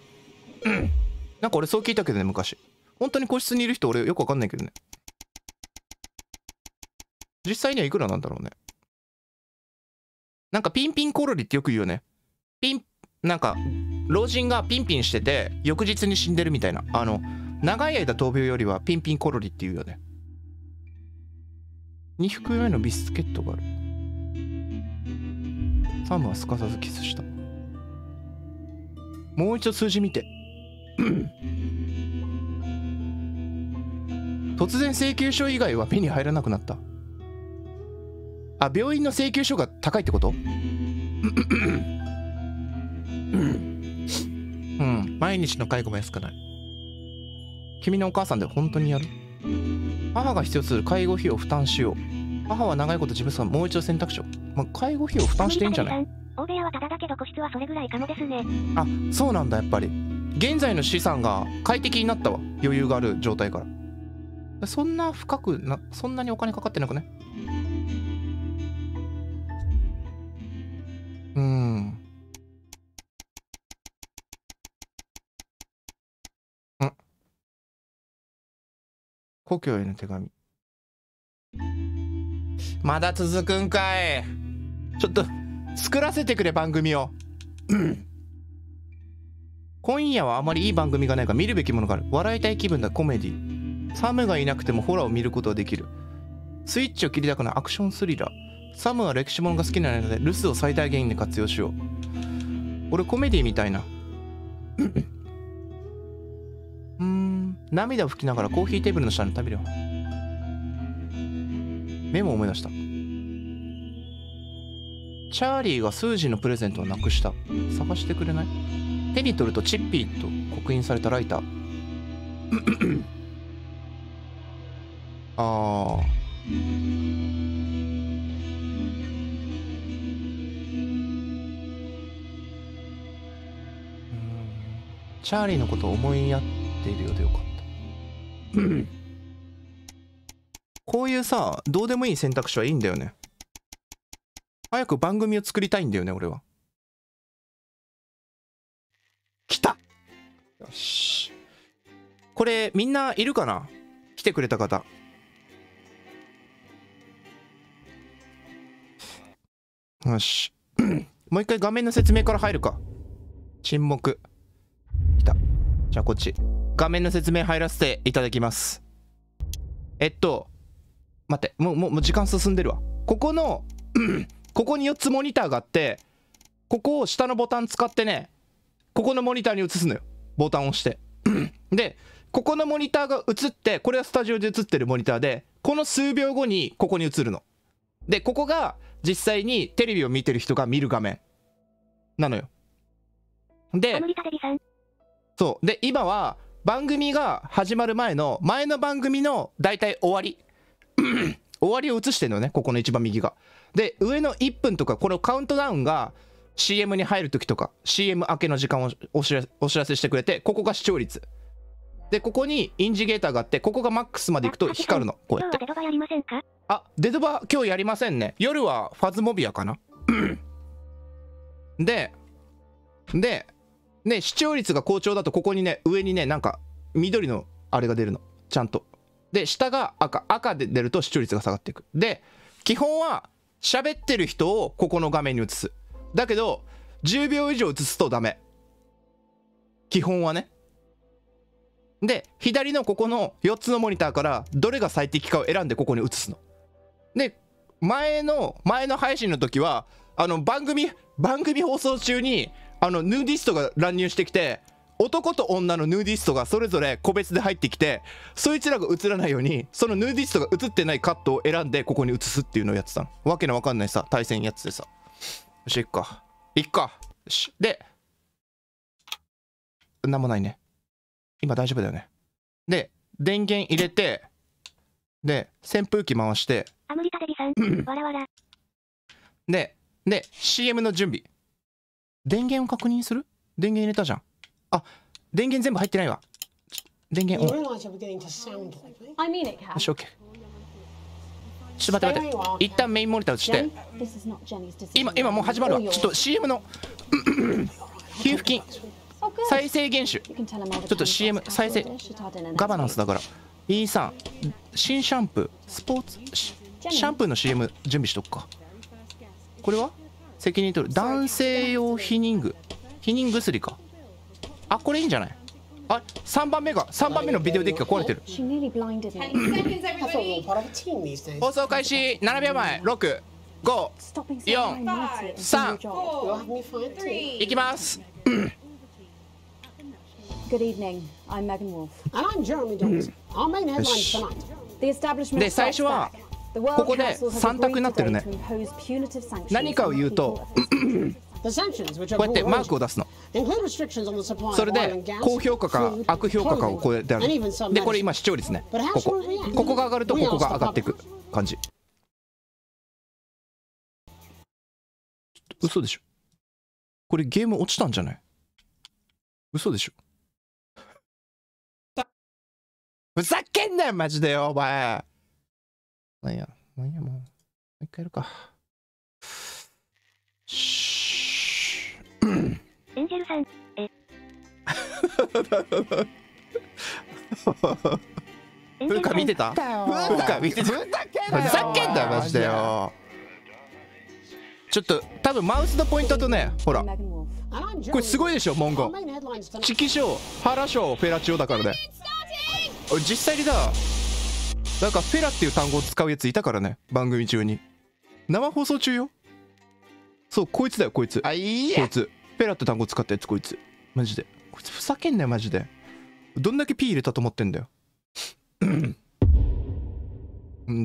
なんか俺そう聞いたけどね昔。本当に個室にいる人俺よくわかんないけどね。実際にはいくらなんだろうね。なんかピンピンコロリってよく言うよね。ピンなんか老人がピンピンしてて翌日に死んでるみたいな、長い間闘病よりはピンピンコロリっていうよね。2袋目のビスケットがある。サムはすかさずキスした。もう一度数字見て。突然請求書以外は目に入らなくなった。あ、病院の請求書が高いってこと？うん、毎日の介護も安くない。君のお母さんで本当にやる？母が必要とする介護費を負担しよう。母は長いこと自分さんもう一度選択肢を。まあ、介護費を負担していいんじゃない？大部屋はタダだけど個室はそれぐらいかもですね。あ、そうなんだ。やっぱり現在の資産が快適になったわ。余裕がある状態から。そんな深くな、そんなにお金かかってなくね？故郷への手紙。まだ続くんかい。ちょっと作らせてくれ番組を。今夜はあまりいい番組がないから見るべきものがある。笑いたい気分だ。コメディ。サムがいなくてもホラーを見ることができる。スイッチを切りたくないアクションスリラー。サムは歴史ものが好きなので留守を最大限に活用しよう。俺コメディみたいな。涙を拭きながらコーヒーテーブルの下に食べるよ。メモを思い出した。チャーリーがスージーのプレゼントをなくした。探してくれない？手に取るとチッピーと刻印されたライター。ああ。チャーリーのことを思いやっているようでよかった。こういうさ、どうでもいい選択肢はいいんだよね。早く番組を作りたいんだよね、俺は。来た！よし。これ、みんないるかな？来てくれた方。よし。もう一回画面の説明から入るか。沈黙。来た。じゃあこっち。画面の説明入らせていただきます。待って、もう時間進んでるわ。ここの、ここに4つモニターがあって、ここを下のボタン使ってね、ここのモニターに移すのよ。ボタンを押して。で、ここのモニターが映って、これはスタジオで映ってるモニターで、この数秒後にここに映るの。で、ここが実際にテレビを見てる人が見る画面なのよ。で、そう。で、今は番組が始まる前の番組のだいたい終わり。終わりを映してるのよね、ここの一番右が。で、上の1分とか、このカウントダウンが CM に入るときとか、CM 明けの時間をお知らせしてくれて、ここが視聴率。で、ここにインジゲーターがあって、ここがマックスまでいくと光るの。こうやって。あ、デドバ今日やりませんね。夜はファズモビアかな。で、視聴率が好調だと、ここにね、上にね、なんか緑のあれが出るの。ちゃんと。で、下が赤で出ると視聴率が下がっていく。で、基本は喋ってる人をここの画面に映す。だけど、10秒以上映すとダメ。基本はね。で、左のここの4つのモニターからどれが最適かを選んでここに映すの。で、前の配信の時は、番組放送中に、ヌーディストが乱入してきて、男と女のヌーディストがそれぞれ個別で入ってきて、そいつらが映らないようにそのヌーディストが映ってないカットを選んでここに映すっていうのをやってたの。わけのわかんないさ対戦やつでさ。よし、いっかよし。でなんもないね。今大丈夫だよね。で電源入れて、で扇風機回して、で CM の準備。電源を確認する？電源入れたじゃん。あ、電源全部入ってないわ。電源オン。よし、オッケー。ちょっと待って。一旦メインモニター映して。今もう始まるわ。ちょっと CM の給付金再生厳守。ちょっと CM 再生ガバナンスだから。E3 新シャンプースポーツシャンプーの CM 準備しとくか。これは責任取る男性用避妊具。避妊薬か。あ、これいいんじゃない。あ、3番目のビデオデッキが壊れてる。放送開始7秒前。6、5、4、3、いきます。Good evening. I'm Megan Wolf. And I'm Jeremy Dawes. Our main headlines tonight. The establishment で、最初はここで3択になってるね。何かを言うとこうやってマークを出すの。それで高評価か悪評価かをこうやってやる。で、これ今視聴率ね。ここが上がるとここが上がっていく感じ。嘘でしょ。これゲーム落ちたんじゃない。嘘でしょ。ふざけんなよマジでよお前。なんやもう一回やるか。エンジェルさん、風花見てた？風花見てた？ふざけんなよマジでよ。ちょっと多分マウスのポイントとね、ほらこれすごいでしょ文言。チキショー、ハラショー、フェラチオだからね。実際にだ、なんかフェラっていう単語を使うやついたからね、番組中に。生放送中よ。そう、こいつだよこいつ。こいつフェラって単語使ったやつ、こいつマジで。こいつふざけんなよマジで。どんだけ P 入れたと思ってんだよ本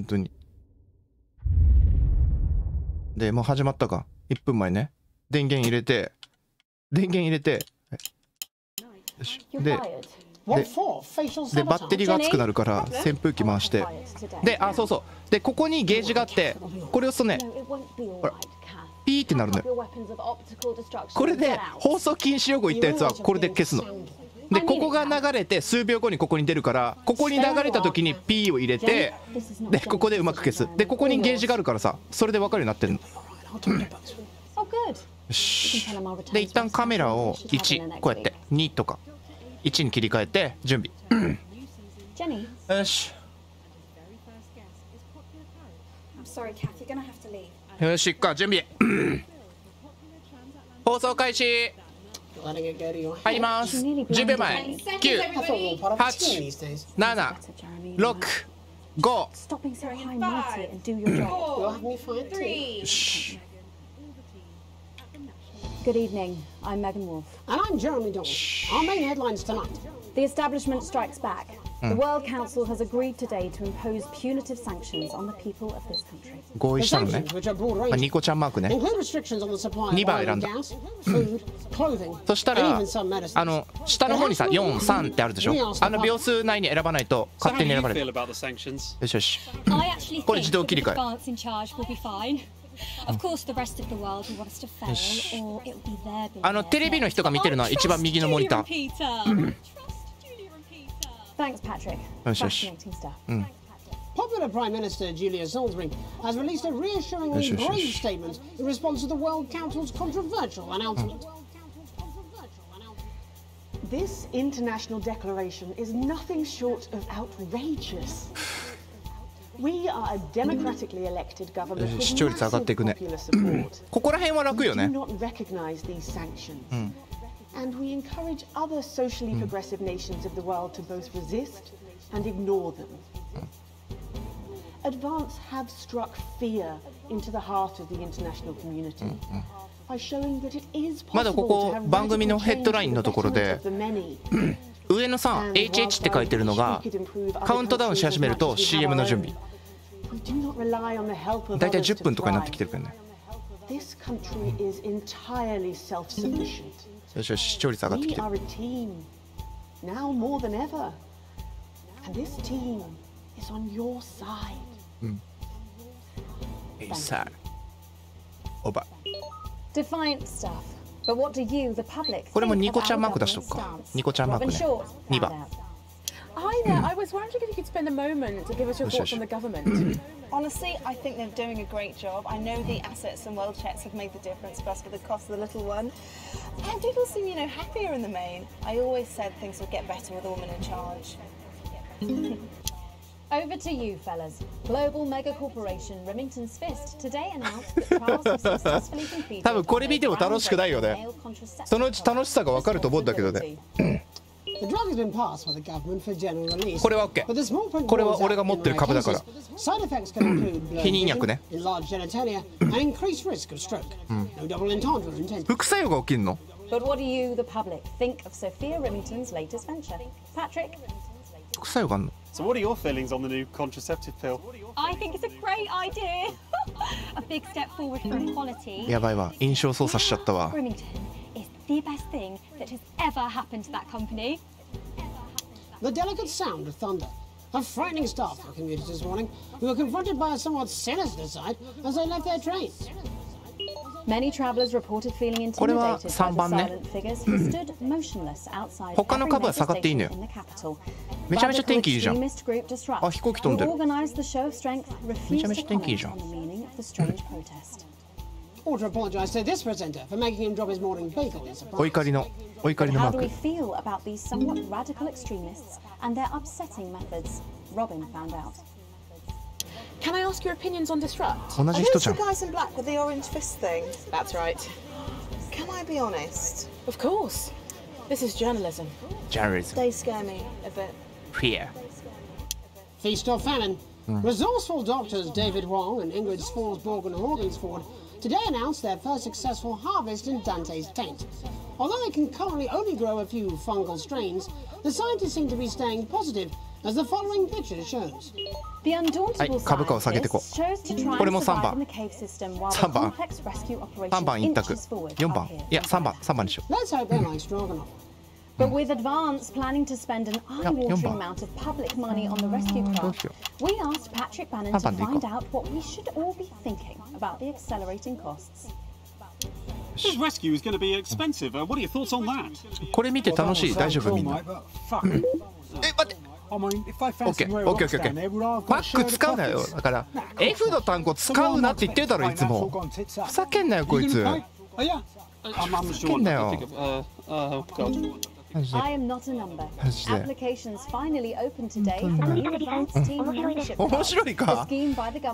当に。でもう始まったか。1分前ね。電源入れてよし。でバッテリーが熱くなるから扇風機回して、で、あ、そうそう、でここにゲージがあって、これ押すとね、ほらピーってなるのよ。これで放送禁止用語言ったやつはこれで消すの。でここが流れて数秒後にここに出るから、ここに流れた時に P を入れて、でここでうまく消す。でここにゲージがあるからさ、それで分かるようになってるの。よし。で一旦カメラを1、こうやって2とか1に切り替えて準備よし。よし、いっか、準備放送開始入ります。10秒前。9、8、7、6、5、Good evening. I'm Megan Wolf. And I'm Jeremy Dawes. Our main headlines tonight. The establishment strikes back. The World Council has agreed today to impose punitive sanctions on the people of this country. 合意したのね。ニコちゃんマークね。2番選んだ。そしたら下の方にさ4、3ってあるでしょ。秒数内に選ばないと勝手に選ばれる。よしよし。これ自動切り替え。テレビの人が見てるのは一番右のモニター。よしよし。Popular Prime Minister Julia Salisbury has released a reassuringly brave statement in response to the World Council's controversial announcement. This international declaration is nothing short of outrageous. We are a democratically elected government with massive popular support. ここら辺は楽よね。 We do not recognize these sanctions, and we encourage other socially progressive nations of the world to both resist and ignore them. Advance have struck fear into the heart of the international community by showing that it is possible to have まだここ番組のヘッドラインのところで上のさ HH って書いてるのがカウントダウンし始めると CM の準備だいたい10分とかになってきてるけどね。よしよし、視聴率上がってきてる。オーバー。Defiant stuff. But what do you, the public, これもニコちゃんマーク出しとくか。ニコちゃんマークね。2番。Hi there. I was wondering if you could spend a moment to give us your thoughts on the government. Honestly, I think they're doing a great job. I know the assets and world checks have made the difference for us for the cost of the little one. And people seem, happier in the main. I always said things would get better with a woman in charge. Over to you, fellas. Global mega corporation Remington's Fist today announced that trials have successfully completed. 多分これ見ても楽しくないよね。そのうち楽しさがわかると思うんだけどね。The drug has been passed by the government for general release. これは OK。これは俺が持ってる株だから。 Side effects can include blood 避妊薬ね。 enlarged genitalia, and increased risk of stroke. No double entendre intended. 副作用が起きるの？ But what do you, the public, think of Sophia Remington's latest venture? Patrick? 副作用があるの？ So what are your feelings on the new contraceptive pill? I think it's a great idea. A big step forward for equality. やばいわ、印象操作しちゃったわ。 Remington is the best thing that has ever happened to that company. The delicate sound of thunder. A frightening start for commuters this morning, who were confronted by a somewhat sinister sight as they left their trains. Many travelers reported feeling intimidated by the silent figures who stood motionless outside every major station in the capital. めちゃめちゃ天気いいじゃん。 Extremist group Disrupt, あ、飛行機飛んでる。 who organized the show of strength, めちゃめ refused ちゃ to 天気いい comment じゃん。 on the meaning of the strange protest. Or to apologise to this presenter for making him drop his morning bagel in surprise. お怒りのマ How ー do we ク。 feel about these somewhat radical extremists and their upsetting methods? Robin found out. Can I ask your opinions on Disrupt? 同じ人じゃん。 The guys in black with the orange fist thing. That's right. Can I be honest? Of course. This is journalism. Journalism. They scare me a bit. Fear. Feast or famine. Resourceful doctors David Wong and Ingrid Sporsborg and Horgensford today announced their first successful harvest in Dante's taint. Although they can currently only grow a few fungal strains, the scientists seem to be staying positive, as the following picture shows. The undauntable scientists chose to try and survive in the cave system while the complex rescue operation inches forward. 4番。いや、3番にしよう。 Let's hope they're like Stroganoff. But with Advance planning to spend an eye-watering amount of public money on the rescue craft, we asked Patrick Bannon to find out what we should all be thinking about the accelerating costs. This rescue is going to be expensive. What are your thoughts on that? これ見て楽しい？大丈夫みんな？え、待って。オッケー。マック使うなよ。だから F の単語使うなって言ってるだろいつも。ふざけんなよこいつ。ふざけんなよ。 I am not a number. Applications finally opened today for the new Advance Team membership card. 面白いか？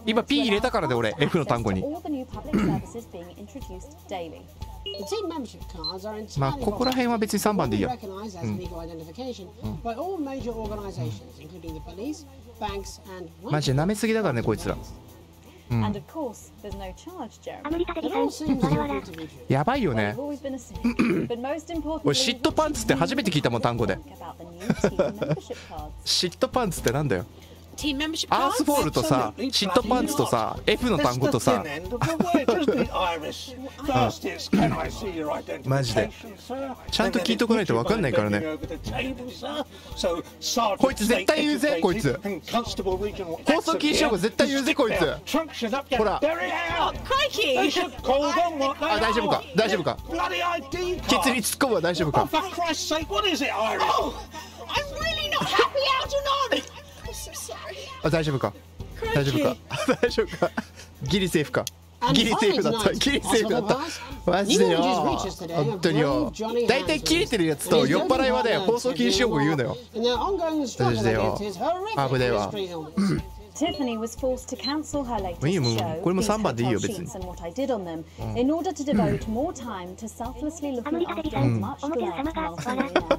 今 P 入れたからで俺 F の単語に。 All the new public services being introduced daily. The team membership cards are まあここら辺は別に3番でいいや。 recognized as legal identification by all major organizations, including the police, banks, and マジで舐めすぎだからねこいつら。 And of course, there's no charge, Jeremy. やばいよね。 Always been a sin. But most importantly, 俺シットパンツって初めて聞いたもん単語で。 about the new team membership cards. シットパンツってなんだよ。 Team membership アー cards? スボールとさ、シットパンツとさ、F の単語とさ。マジで。ちゃんと聞いとかないと分かんないからね。こいつ絶対言うぜ、こいつ。放送禁止用語絶対言うぜ、こいつ。ほら。あ、大丈夫か、大丈夫か。ケツに突っ込むは大丈夫か。あ、大丈夫か。大丈夫か。大丈夫か。ギリセーフか。ギリセーフだった。ギリセーフだった。マジでよ。本当によ。大体切れてるやつと酔っ払いはね、放送禁止用語言うのよ。マジでよ。危ねえわ。Tiffany was forced to cancel her latest いいよ、もう show, これも These 3番でいいよ Hotel 別に。 Sheets and What I Did on Them, in order to devote more time to selflessly looking after a much loved multi-millionaire.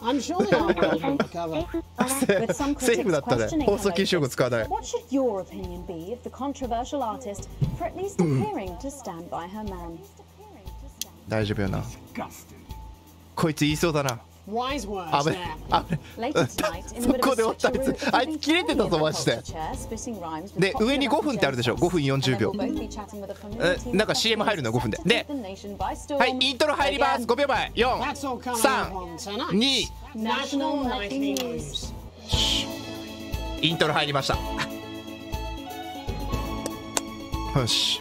I'm sure they are well will recover. With some セー critics フだったね。 questioning 放 her 送禁止用語 latest, 使わない。 what should your opinion be of the controversial artist for at least appearing to stand by her man? 大丈夫よな。こいつ言いそうだな。 Wise words 危ね there. 危ね Later tonight, in そ the middle こ of で終わったあい such a つ。あいつ切れてたぞマジで。 spitting rhymes with で popular 上に5分ってあるでしょ。5分40秒。 and then we'll both be chatting with a familiar team なんか CM 入るの5分で。で、 the nation by storm. はい、イントロ入ります。5秒前。4、 That's all coming up 3、 on tonight. 2、 National Nightly News. イントロ入りました。よし。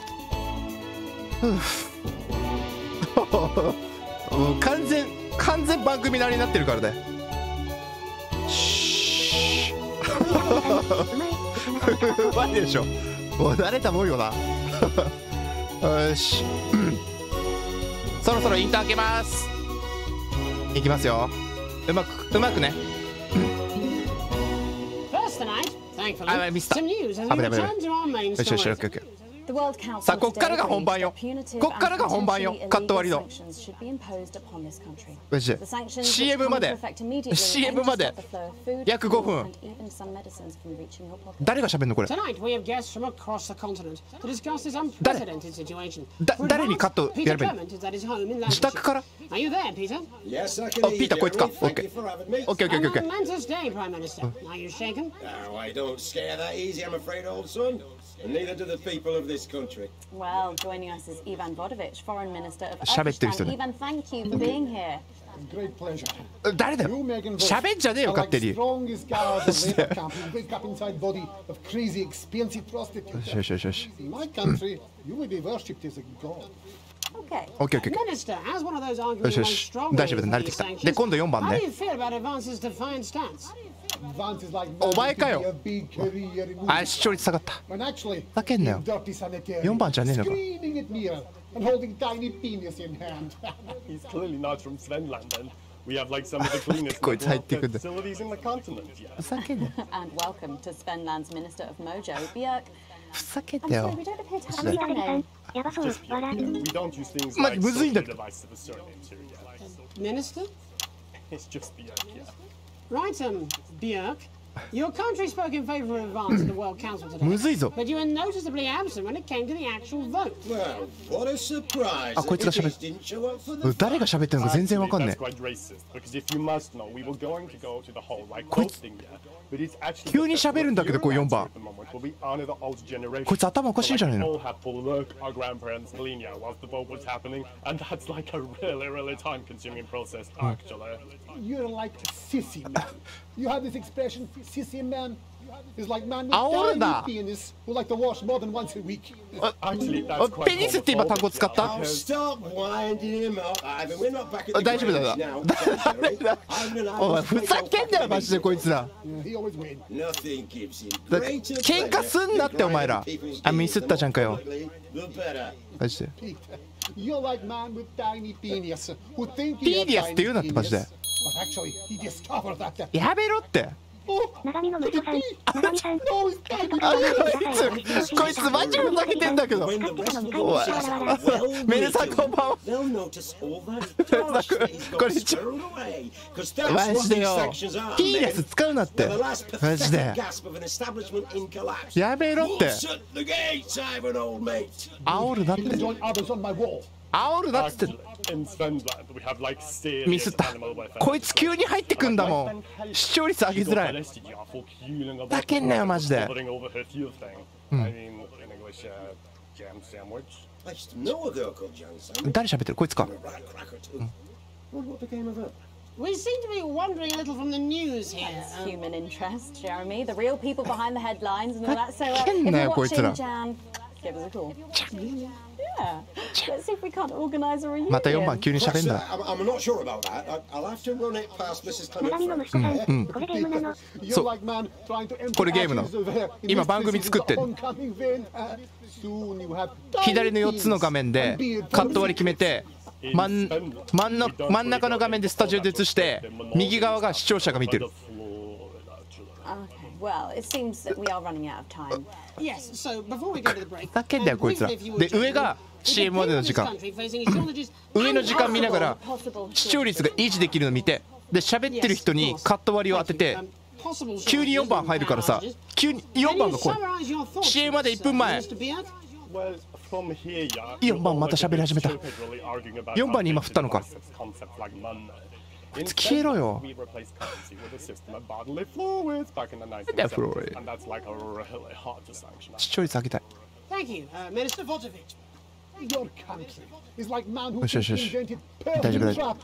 もう完全番組慣れになってるからね。うまいでしょ。もう慣れたもんよな。よし。そろそろインター開けます。いきますよ。うまくね。First tonight, thank あ、ミスった。危ない危ない。よしよし、オッケーオッケー。さあ、こっからが本番よ。こっからが本番よ。カット割りの。マジで CM まで CM まで約5分。誰が喋るのこれ。誰にカットやればいいの。自宅から。あ、ピーターこいつか。オッケーオッケーオッケーオッケー。And neither do the people of this country. Well, joining us is Ivan Vodovich, Foreign Minister of Uzbekistan. Ivan, thank you for being here. Great pleasure. 誰だよ。喋んじゃねえよ勝手に。Strongest guard of labor camp who wake up inside body of crazy expensive prostitutes. よしよしよし。 In my country, you will be worshipped as a god. Okay. オッケーオッケー。よしよし。大丈夫だ、慣れてきた。で、今度4番ね。お前かよ。あ、視聴率下がった。ふざけんなよ。4番じゃねえのか。And holding tiny penis in hand. He's clearly not from Svenland, and we have like some of the cleanest facilities in the continent. And welcome to Svenland's Minister of Mojo, Björk. ふざけんなよ。 We don't use things like social device of a surname here yet. Minister? It's just Björk, yeah. Right, Björk. Your country spoke in favour of advance at the World Council today, むずいぞ。 but you were noticeably absent when it came to the actual vote. Well, what a surprise. あ、こいつが喋る。誰が喋ってるのか全然わかんねえ。 That's quite racist, because if you must know, we were going to go to the whole like voting yet, but it's actually 急に喋るんだけど、こう4番。こいつ頭おかしいんじゃないの。 all had to look our grandparents' linear whilst the vote was happening, and that's like a really time-consuming process, actually. You're like a sissy man. You have this expression, sissy man. It's like man with tiny penis who like to wash more than once a week. Actually, that's quite ペニスって今単語使った？ Stop winding him up. Ivan, we're not back at the 大丈夫だな。お前ふざけんなよマジでこいつら。Nothing gives him 喧嘩すんなってお前ら。あ、ミスったじゃんかよ。マジで。You're like man with tiny penis who think ピーディアスって言うなってマジで。 But actually, he discovered that. やめろって。 Nagamiの息子さん、Nagamiさん、こいつマジふざけてんだけど。おい、メルさんこんばんは。これちょマジでよ。ピーディアス使うなって。マジで。やめろって。煽るなって。煽るなっつって。ミスった。こいつ急に入ってくんだもん。視聴率上げづらい。ふざけんなよマジで。誰喋ってるこいつか。We seem to be wandering a little from the news here. It's human interest, Jeremy. The real people behind the headlines and all that. So if Fucking you're no, watching, Jan, give us a call. Yeah. Let's see if we can't organise a reunion. また4番急に喋んだ。 I'm not sure about that. I'll have to run it past Mrs. Clement. これゲームなの。そう。これゲームなの。今番組作ってる。左の4つの画面でカット割り決めて。真ん中の画面でスタジオで映して右側が視聴者が見てる。だけだよこいつら。で上が CM までの時間。上の時間見ながら視聴率が維持できるの見て、で喋ってる人にカット割りを当てて、急に4番入るからさ、急に4番が来い。CM まで1分前。4番また喋り始めた。4番に今振ったのか。こいつ消えろよ。視聴率上げたい。よしよしよし。大丈夫大丈夫。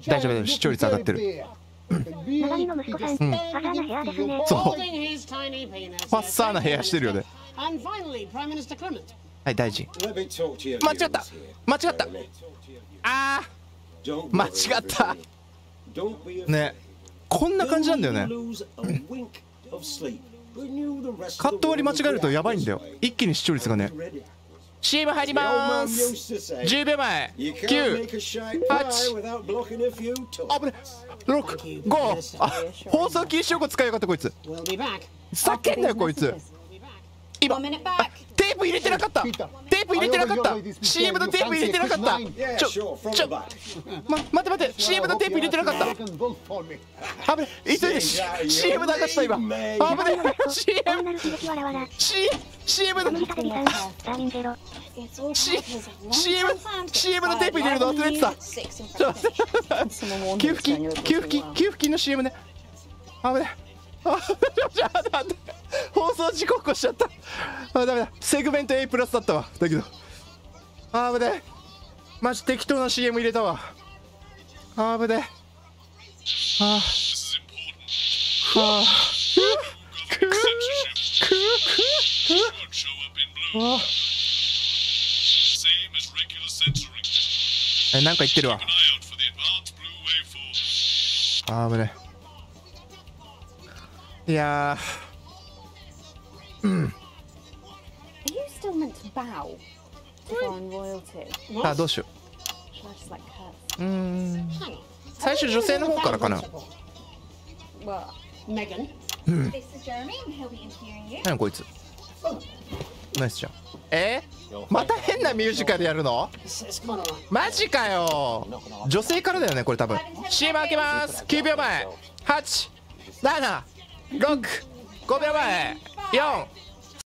大丈夫視聴率上がってる。Nagamiの息子さん、ファサーな部屋ですね。そう。ファッサーな部屋してるよね。はい、大臣。間違った間違ったあー間違ったね、こんな感じなんだよね。カット割り間違えるとやばいんだよ。一気に視聴率がね。CM 入りまーす。10秒前。9、8、危ね。6、5。あ、放送禁止用語使いやがったこいつ。ざけんなよこいつ。今テープ入れてなかった。テープ入れてなかった。 CM のテープ入れてなかった。待って CM のテープ入れてなかった。あぶね、急いで CM 流した今。あぶね、CM の CM のテープ入れるの忘れてた。給付金の CM ね。あぶね、放送事故起こしちゃった。あ、ダメだ。セグメント A プラスだったわ。だけどあぶね、マジ適当な CM 入れたわ。あぶね、あなんか言ってるわ。あぶね、いやあ、どうしよう。最初女性の方からかな。何こいつ。ナイスじゃん。また変なミュージカルやるの？マジかよ。女性からだよねこれ多分。 CM 開けます。9秒前。8、7、6、5秒前。4、